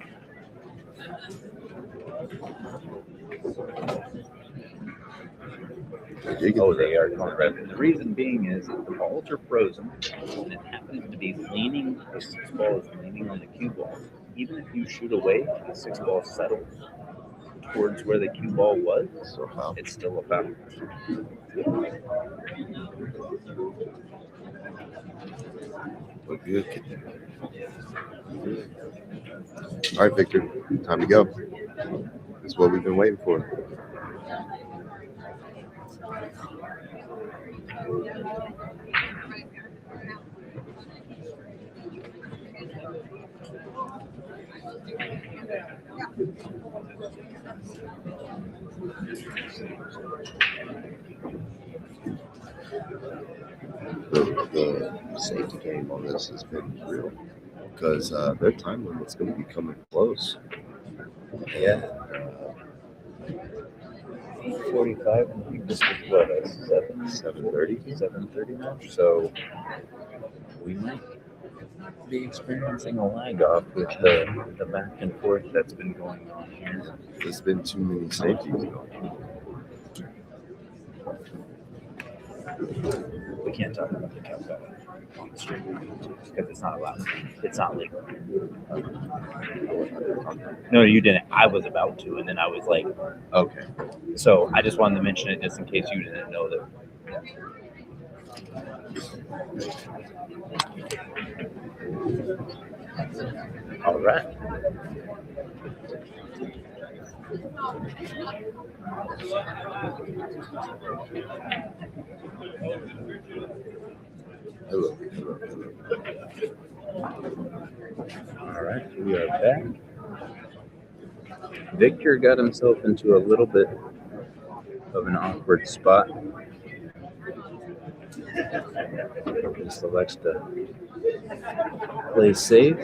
Speaker 1: Oh, they are calling red. The reason being is that the balls are frozen, and it happens to be leaning. The 6 ball is leaning on the cue ball. Even if you shoot away, the 6 ball settles towards where the cue ball was.
Speaker 3: So how?
Speaker 1: It's still a foul.
Speaker 3: Look good. All right, Victor, time to go. That's what we've been waiting for. The safety game on this has been real because their time limit's going to be coming close.
Speaker 1: Yeah. 8:45, and I think this is what, a 7:30? 7:30 match. So we might be experiencing a lag off with the back and forth that's been going on here.
Speaker 3: There's been too many safeties going.
Speaker 1: We can't talk about the countdown on the stream because it's not allowed. It's not legal. No, you didn't. I was about to, and then I was like,
Speaker 3: Okay.
Speaker 1: so I just wanted to mention it just in case you didn't know that. All right.
Speaker 3: Hello.
Speaker 1: All right, we are back. Victor got himself into a little bit of an awkward spot. He selects to play safe.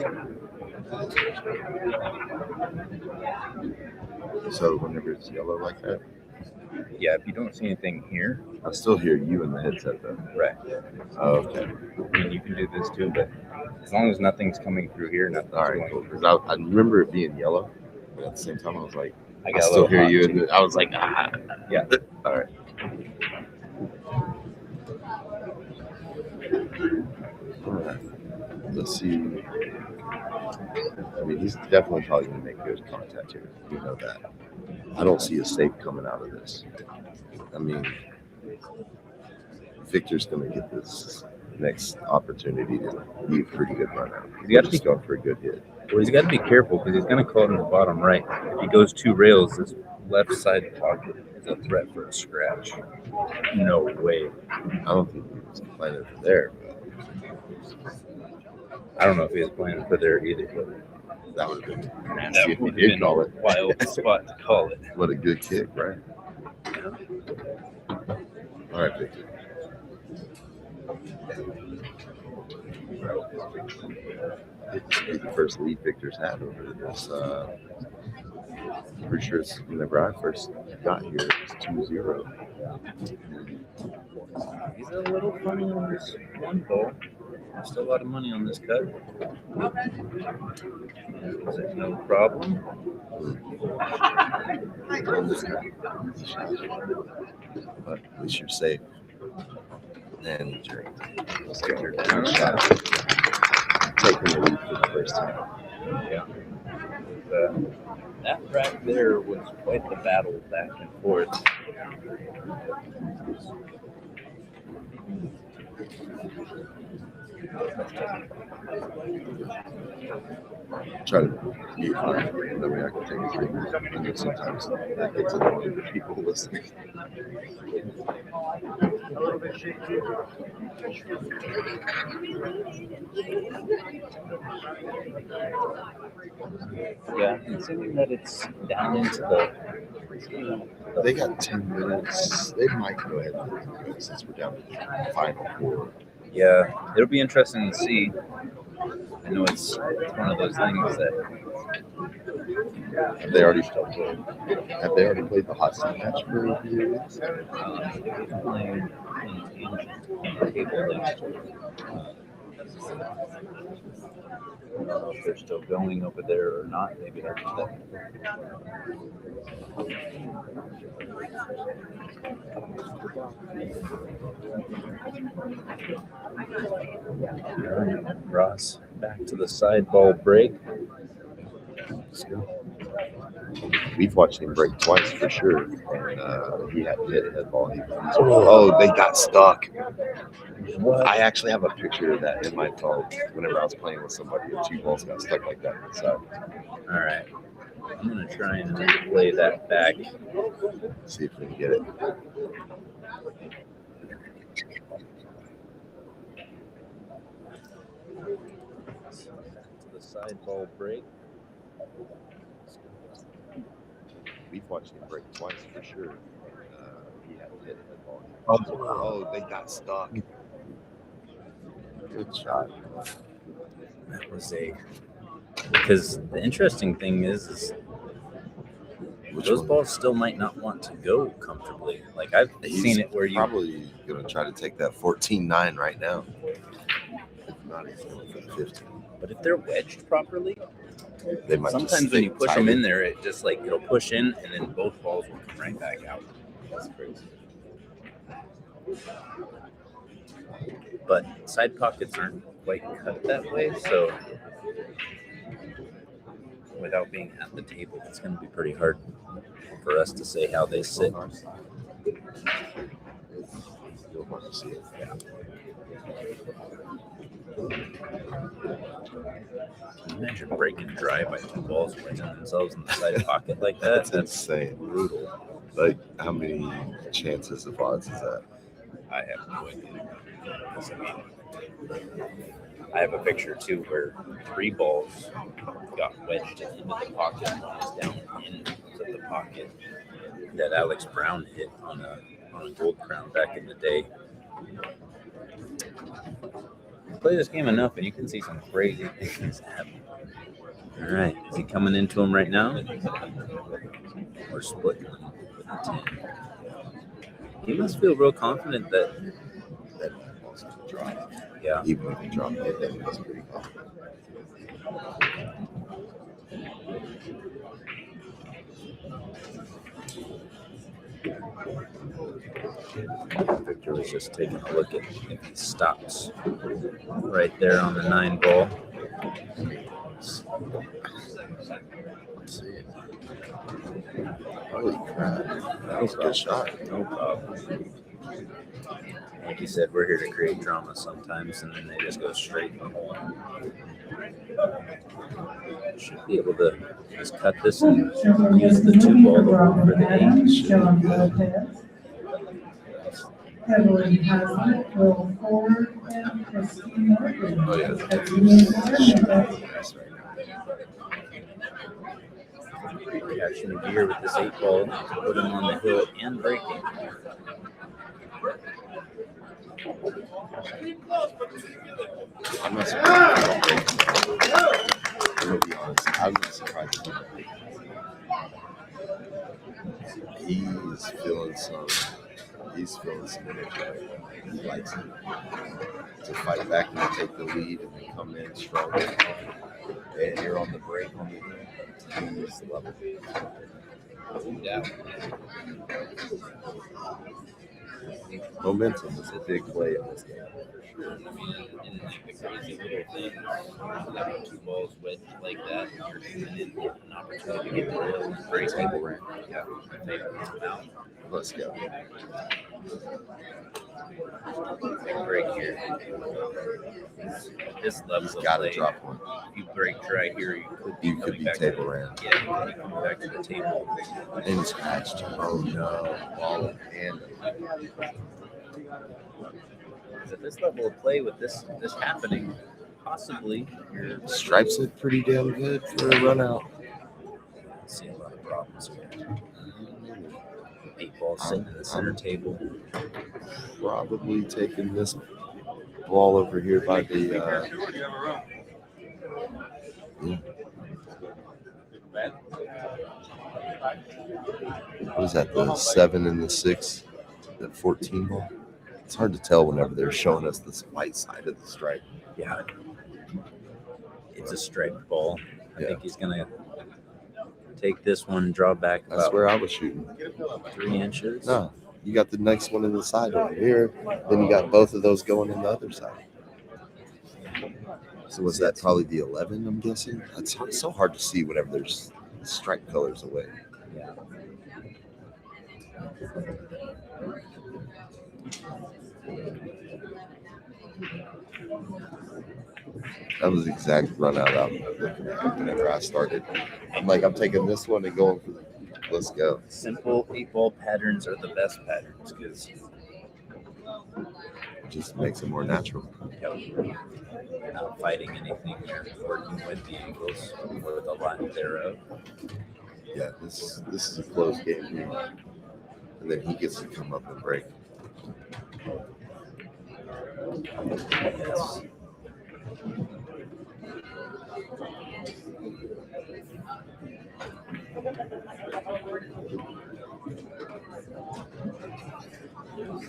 Speaker 3: So whenever it's yellow like that,
Speaker 1: Yeah, if you don't see anything here,
Speaker 3: I still hear you in the headset though.
Speaker 1: right.
Speaker 3: Oh, okay.
Speaker 1: I mean, you can do this too, but as long as nothing's coming through here, nothing's
Speaker 3: All right,
Speaker 1: going
Speaker 3: cool.
Speaker 1: through.
Speaker 3: Because I remember it being yellow, but at the same time I was like,
Speaker 1: I
Speaker 3: I
Speaker 1: got a
Speaker 3: still
Speaker 1: little
Speaker 3: hear
Speaker 1: hot,
Speaker 3: you.
Speaker 1: too.
Speaker 3: And I was like, ah.
Speaker 1: Yeah.
Speaker 3: All right. All right. Let's see. I mean, he's definitely probably going to make good contact here. You know that. I don't see a safe coming out of this. I mean, Victor's going to get this next opportunity to be a pretty good run out.
Speaker 1: You gotta
Speaker 3: He's going for a good hit.
Speaker 1: Well, he's got to be careful because he's going to call it in the bottom right. If he goes 2 rails, this left side pocket is a threat for a scratch. No way.
Speaker 3: I don't think he was planning for there, but
Speaker 1: I don't know if he was planning for there either, but
Speaker 3: that would have been
Speaker 1: man,
Speaker 3: See
Speaker 1: that
Speaker 3: if he
Speaker 1: would have
Speaker 3: did
Speaker 1: been
Speaker 3: call
Speaker 1: a
Speaker 3: it.
Speaker 1: wild spot to call it.
Speaker 3: what a good kick, right? All right, Victor. This is the first lead Victor's had over this. Pretty sure it's whenever I first got here, it was 2-0.
Speaker 1: He's a little funny on this one ball. Still a lot of money on this cut. Is it no problem?
Speaker 3: But at least you're safe. And you're
Speaker 1: Victor down.
Speaker 3: taking the lead for the first time.
Speaker 1: Yeah. That rack there was quite the battle back and forth.
Speaker 3: Try to be fine. That way I can take a 3 minutes. I know sometimes that gets annoying to people listening.
Speaker 1: Yeah, considering that it's down into the.
Speaker 3: They got 10 minutes. They might go ahead and do it since we're down to the final 4.
Speaker 1: Yeah, it'll be interesting to see. I know it's one of those things that.
Speaker 3: Have they already played the hot seat match for a few weeks?
Speaker 1: Playing in cable next week. I don't know if they're still going over there or not. Maybe that's that. All right, Ross, back to the side ball break.
Speaker 3: We've watched him break twice for sure. And he had to hit a head ball. Oh, they got stuck.
Speaker 1: What?
Speaker 3: I actually have a picture of that in my phone whenever I was playing with somebody. The two balls got stuck like that. So,
Speaker 1: All right. I'm going to try and replay that back.
Speaker 3: see if we can get it.
Speaker 1: To the side ball break.
Speaker 3: We've watched him break twice for sure. He had to hit a head ball. Oh, they got stuck. Good shot.
Speaker 1: That was because the interesting thing is those balls still might not want to go comfortably. Like I've seen it where you
Speaker 3: probably going to try to take that 14-9 right now. If not, he's going for the 15.
Speaker 1: But if they're wedged properly,
Speaker 3: They might
Speaker 1: sometimes
Speaker 3: just
Speaker 1: when you
Speaker 3: stay
Speaker 1: push them
Speaker 3: tight.
Speaker 1: in there, it just like it'll push in and then both balls will come right back out. That's crazy. But side pockets aren't quite cut that way, so without being at the table, it's going to be pretty hard for us to say how they sit.
Speaker 3: You'll want to see it.
Speaker 1: Yeah. Can you imagine breaking dry by two balls playing themselves in the side pocket like that?
Speaker 3: That's insane. Brutal. Like, how many chances of odds is that?
Speaker 1: I have no idea. Because, I mean, I have a picture too where three balls got wedged into the pocket, one is down into the pocket that Alex Brown hit on a Gold Crown back in the day. Play this game enough and you can see some crazy things happen. All right, is he coming into him right now? Or splitting him with the 10? He must feel real confident that
Speaker 3: Balls can drop.
Speaker 1: yeah.
Speaker 3: Even if you drop it, then it's pretty confident.
Speaker 1: Victor was just taking a look at if he stops right there on the 9 ball.
Speaker 3: Let's see. Holy crap. That was a good shot.
Speaker 1: No problem. Like you said, we're here to create drama sometimes, and then they just go straight in the hole. Should be able to just cut this and use the 2 ball for the 8.
Speaker 6: John Lopez. Evelyn Haslett, Will Ford, and Christine Morgan.
Speaker 3: Oh, yeah.
Speaker 6: That's the environment.
Speaker 1: Catching the gear with this 8 ball to put him on the hill and breaking.
Speaker 3: I'm not surprised. I'm going to be honest. I'm not surprised. He's feeling some energy right now. He likes it. To fight back and take the lead and then come in stronger. And you're on the break on the hill. He's level.
Speaker 1: Yeah.
Speaker 3: Momentum is a big play in this game.
Speaker 1: I mean, and like the crazy little things, like 2 balls wedged like that, you're coming in with an opportunity to get the hill and break table rant. Yeah. They come out.
Speaker 3: Let's go.
Speaker 1: Big break here. This level of
Speaker 3: Got to
Speaker 1: play,
Speaker 3: drop one.
Speaker 1: if you break dry here, you could be coming back
Speaker 3: table
Speaker 1: to,
Speaker 3: ran.
Speaker 1: Yeah, you could be coming back to the table.
Speaker 3: And scratched. Oh no. Ball in hand.
Speaker 1: At this level of play with this happening, possibly you're
Speaker 3: Stripes it pretty damn good for a run out.
Speaker 1: seeing a lot of problems here. 8 balls sitting in the center table.
Speaker 3: Probably taking this ball over here by the what is that, the 7 and the 6, the 14 ball? It's hard to tell whenever they're showing us this white side of the stripe.
Speaker 1: Yeah. It's a striped ball. I
Speaker 3: Yeah.
Speaker 1: think he's going to take this one, draw back
Speaker 3: That's
Speaker 1: about
Speaker 3: where I was shooting.
Speaker 1: 3 inches.
Speaker 3: No, you got the next one in the side over here. Then you got both of those going in the other side. So was that probably the 11, I'm guessing? It's so hard to see whenever there's stripe colors away.
Speaker 1: Yeah.
Speaker 3: That was the exact run out I'm looking at whenever I started. I'm like, I'm taking this one and going for the, let's go.
Speaker 1: Simple 8-ball patterns are the best patterns because
Speaker 3: It just makes it more natural.
Speaker 1: you're not fighting anything. You're working with the angles or the line thereof.
Speaker 3: Yeah, this is a close game here. And then he gets to come up and break.
Speaker 1: Yes.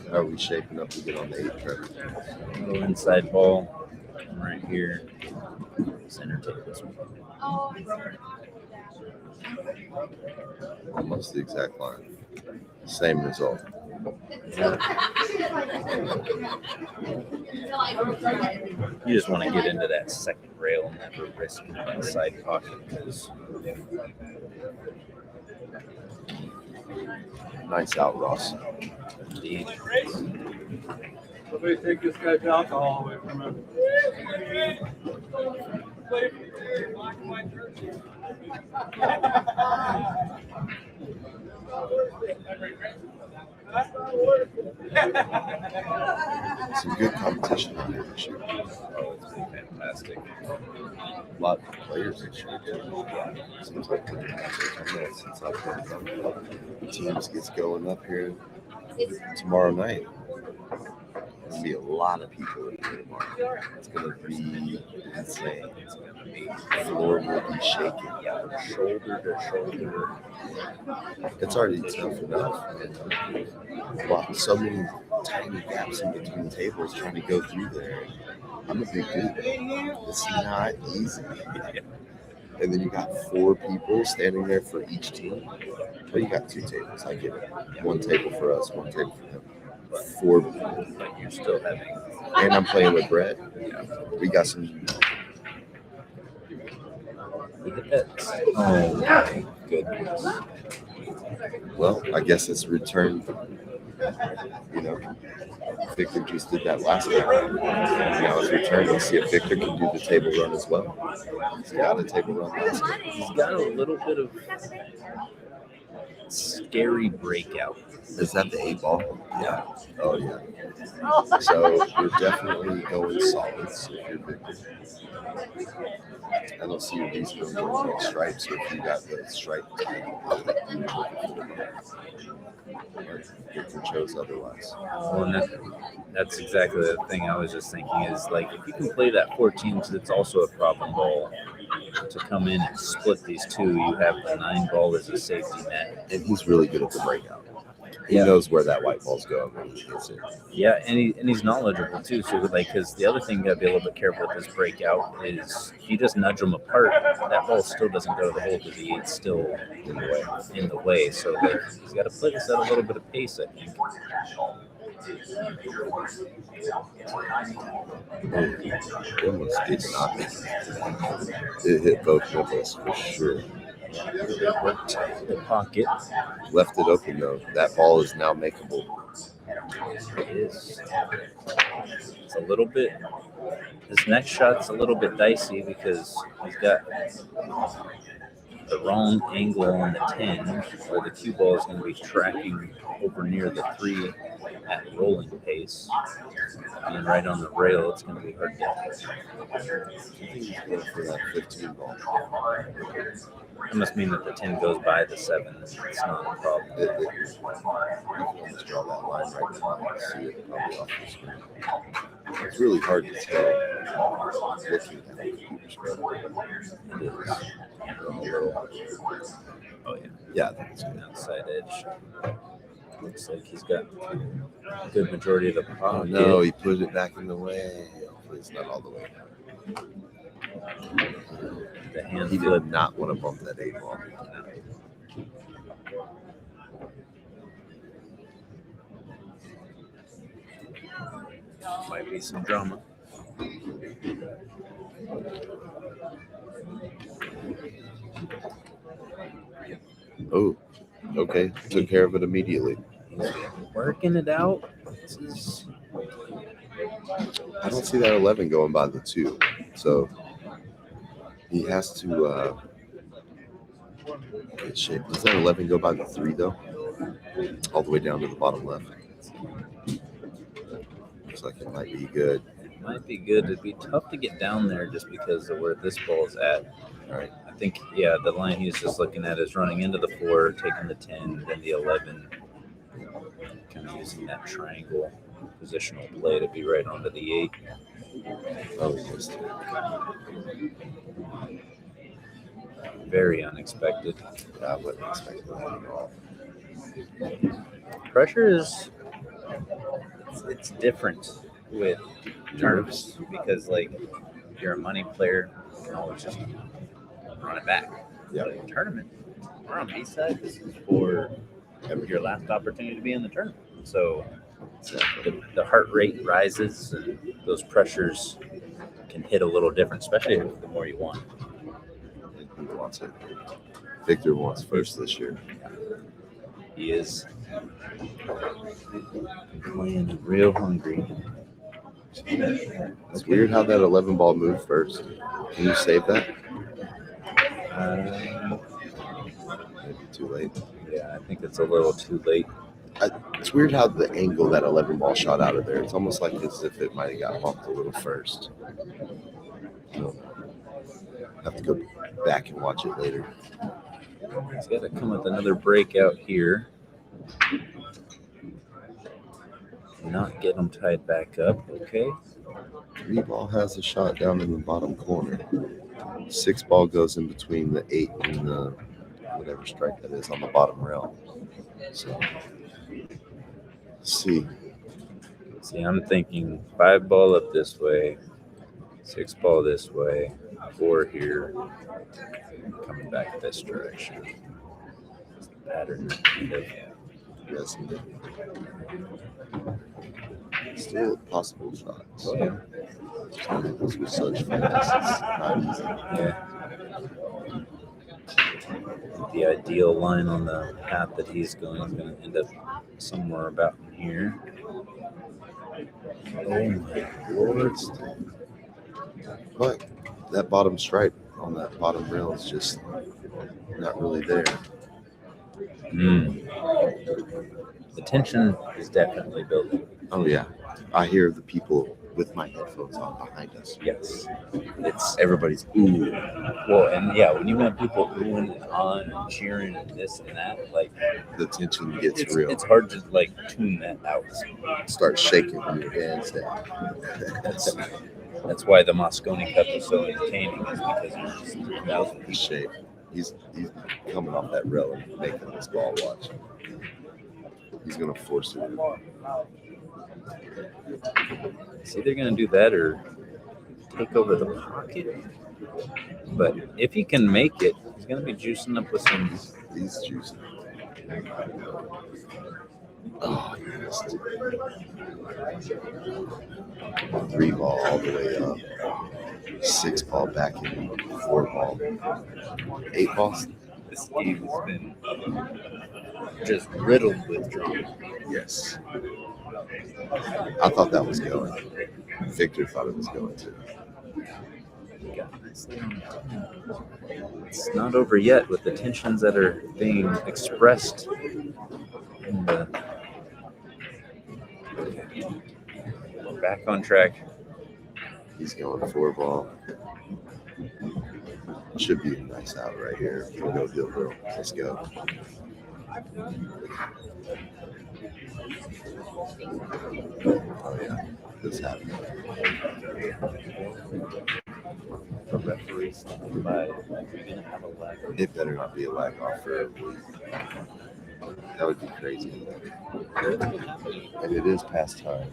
Speaker 3: How are we shaping up to get on the 8 track?
Speaker 1: Little inside ball right here. Center take this one.
Speaker 3: Almost the exact line. Same result.
Speaker 1: You just want to get into that second rail and never risk that side pocket because
Speaker 3: Nice out, Ross.
Speaker 1: indeed.
Speaker 5: Somebody take this guy's alcohol away from him.
Speaker 3: Some good competition out here this year.
Speaker 1: Oh, it's been fantastic.
Speaker 3: A lot of players this year. Yeah. Seems like good matches since I've been up. Teams gets going up here tomorrow night. There's gonna be a lot of people in here tomorrow. It's gonna be insane.
Speaker 1: It's going to be
Speaker 3: The floor will be shaking.
Speaker 1: shoulder to shoulder.
Speaker 3: It's already tough enough. Wow, so many tiny gaps in between tables trying to go through there. I'm a big dude. It's not easy. And then you got 4 people standing there for each team. But you got 2 tables. I get it. 1 table for us, 1 table for them. 4 people.
Speaker 1: But you're still having.
Speaker 3: And I'm playing with Brett. We got some.
Speaker 1: Look at that. Oh, my goodness.
Speaker 3: Well, I guess it's return. You know, Victor just did that last time. Now it's return. Let's see if Victor can do the table run as well. He's got a table run last time.
Speaker 1: He's got a little bit of scary breakout.
Speaker 3: Is that the 8-ball? Yeah. Oh, yeah. So you're definitely going solids if you're Victor. I don't see a reason to go for stripes if you got the stripe. Victor chose otherwise.
Speaker 1: Well, and that's exactly the thing I was just thinking is like if you can play that 14, it's also a problem ball to come in and split these two. You have the 9 ball as a safety net.
Speaker 3: And he's really good at the breakout. He
Speaker 1: Yeah.
Speaker 3: knows where that white ball's going when he hits it.
Speaker 1: Yeah, and he's knowledgeable too. So like, because the other thing you gotta be a little bit careful with this breakout is if you just nudge them apart, that ball still doesn't go to the hole because the 8's still in the way. So like, he's got to play this at a little bit of pace, I think.
Speaker 3: It almost did not. It hit both nipples for sure.
Speaker 1: Worked the pocket.
Speaker 3: Left it open though. That ball is now makeable.
Speaker 1: It is. It's a little bit. His next shot's a little bit dicey because he's got the wrong angle on the 10, where the cue ball is going to be tracking over near the 3 at rolling pace. And right on the rail, it's going to be hard to get.
Speaker 3: I think he's going for that 15 ball.
Speaker 1: That must mean that the 10 goes by the 7. It's not a problem.
Speaker 3: You can almost draw that line right now and see it probably off the screen. It's really hard to tell looking at the computer screen.
Speaker 1: It is. Oh, yeah.
Speaker 3: Yeah, I think it's good.
Speaker 1: Outside edge. Looks like he's got a good majority of the
Speaker 3: Oh
Speaker 1: pocket.
Speaker 3: no, he put it back in the way. Hopefully it's not all the way down.
Speaker 1: The hand
Speaker 3: He
Speaker 1: flip.
Speaker 3: did not want to bump that 8-ball.
Speaker 1: Might be some drama.
Speaker 3: Oh, okay. Took care of it immediately.
Speaker 1: He's working it out. This is
Speaker 3: I don't see that 11 going by the 2. So he has to get shape. Does that 11 go by the 3 though? All the way down to the bottom left. Looks like it might be good.
Speaker 1: it might be good. It'd be tough to get down there just because of where this ball is at.
Speaker 3: All right.
Speaker 1: I think, yeah, the line he's just looking at is running into the 4, taking the 10, then the 11, kind of using that triangle positional play to be right onto the 8.
Speaker 3: Oh, he missed it.
Speaker 1: Very unexpected.
Speaker 3: I wouldn't expect that at all.
Speaker 1: Pressure is it's different with tournaments because like if you're a money player, you can always just run it back.
Speaker 3: Yeah.
Speaker 1: But in tournament, we're on B side. This is for your last opportunity to be in the tournament. So the heart rate rises and those pressures can hit a little different, especially the more you want.
Speaker 3: He wants it. Victor wants first this year.
Speaker 1: He is playing real hungry.
Speaker 3: It's weird how that 11 ball moved first. Can you save that? Maybe too late.
Speaker 1: Yeah, I think it's a little too late.
Speaker 3: It's weird how the angle that 11 ball shot out of there. It's almost like as if it might have got bumped a little first. Have to go back and watch it later.
Speaker 1: He's got to come with another breakout here. Not get him tied back up. Okay.
Speaker 3: 3 ball has a shot down in the bottom corner. 6 ball goes in between the 8 and the whatever strike that is on the bottom rail. So, let's see.
Speaker 1: See, I'm thinking 5 ball up this way, 6 ball this way, 4 here, coming back this direction. It's the pattern.
Speaker 3: Yes, still a possible shot.
Speaker 1: Oh, yeah.
Speaker 3: This was such finesse. It's not easy.
Speaker 1: Yeah. The ideal line on the path that he's going is going to end up somewhere about in here. Oh my Lord.
Speaker 3: But that bottom stripe on that bottom rail is just not really there.
Speaker 1: The tension is definitely building.
Speaker 3: Oh, yeah. I hear the people with my headphones on behind us.
Speaker 1: Yes. It's
Speaker 3: Everybody's ooh.
Speaker 1: well, and yeah, when you have people oohing and on and cheering and this and that, like
Speaker 3: The tension gets
Speaker 1: it's,
Speaker 3: real.
Speaker 1: it's hard to like tune that out.
Speaker 3: Start shaking when your hands down.
Speaker 1: That's why the Moscone Cup is so entertaining, is because you're just thousands
Speaker 3: The shape. He's coming off that rail and making this ball watch. He's gonna force it.
Speaker 1: It's either going to do that or take over the pocket. But if he can make it, he's going to be juicing up with some.
Speaker 3: He's juicing. Oh, yes. 3 ball all the way up. 6 ball back in. 4 ball. 8 balls.
Speaker 1: This game has been just riddled with drama.
Speaker 3: Yes. I thought that was going. Victor thought it was going too.
Speaker 1: It's not over yet with the tensions that are being expressed in the. We're back on track.
Speaker 3: He's going 4 ball. Should be a nice out right here. We'll go Hill Girl. Let's go. Oh yeah, this happened.
Speaker 1: The referee standing by. Like, you're gonna have a lag.
Speaker 3: It better not be a lag off for a week. That would be crazy. And it is past time.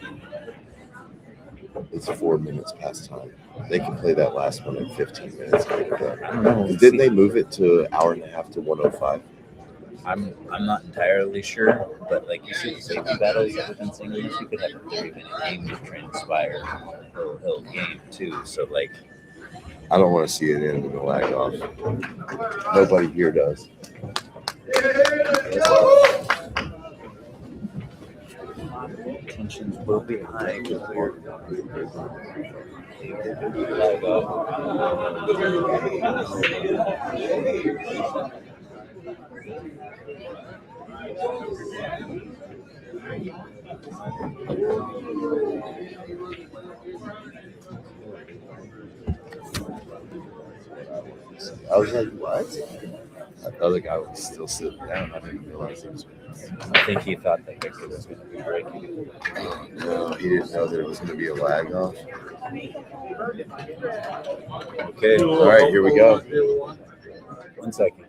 Speaker 3: It's 4 minutes past time. They can play that last one in 15 minutes.
Speaker 1: I don't know.
Speaker 3: And didn't they move it to an hour and a half to 105?
Speaker 1: I'm not entirely sure, but like you see the safety battles that have been singing this, you could have a 3-minute game to transpire on the Hill game too. So like,
Speaker 3: I don't want to see it end in a lag off. Nobody here does.
Speaker 1: tensions will be high because we're
Speaker 3: I was like, what? That other guy was still sitting down. I didn't realize he was.
Speaker 1: I think he thought that Victor was going to be breaking.
Speaker 3: No, he didn't know there was going to be a lag off. Okay, all right, here we go.
Speaker 1: 1 second.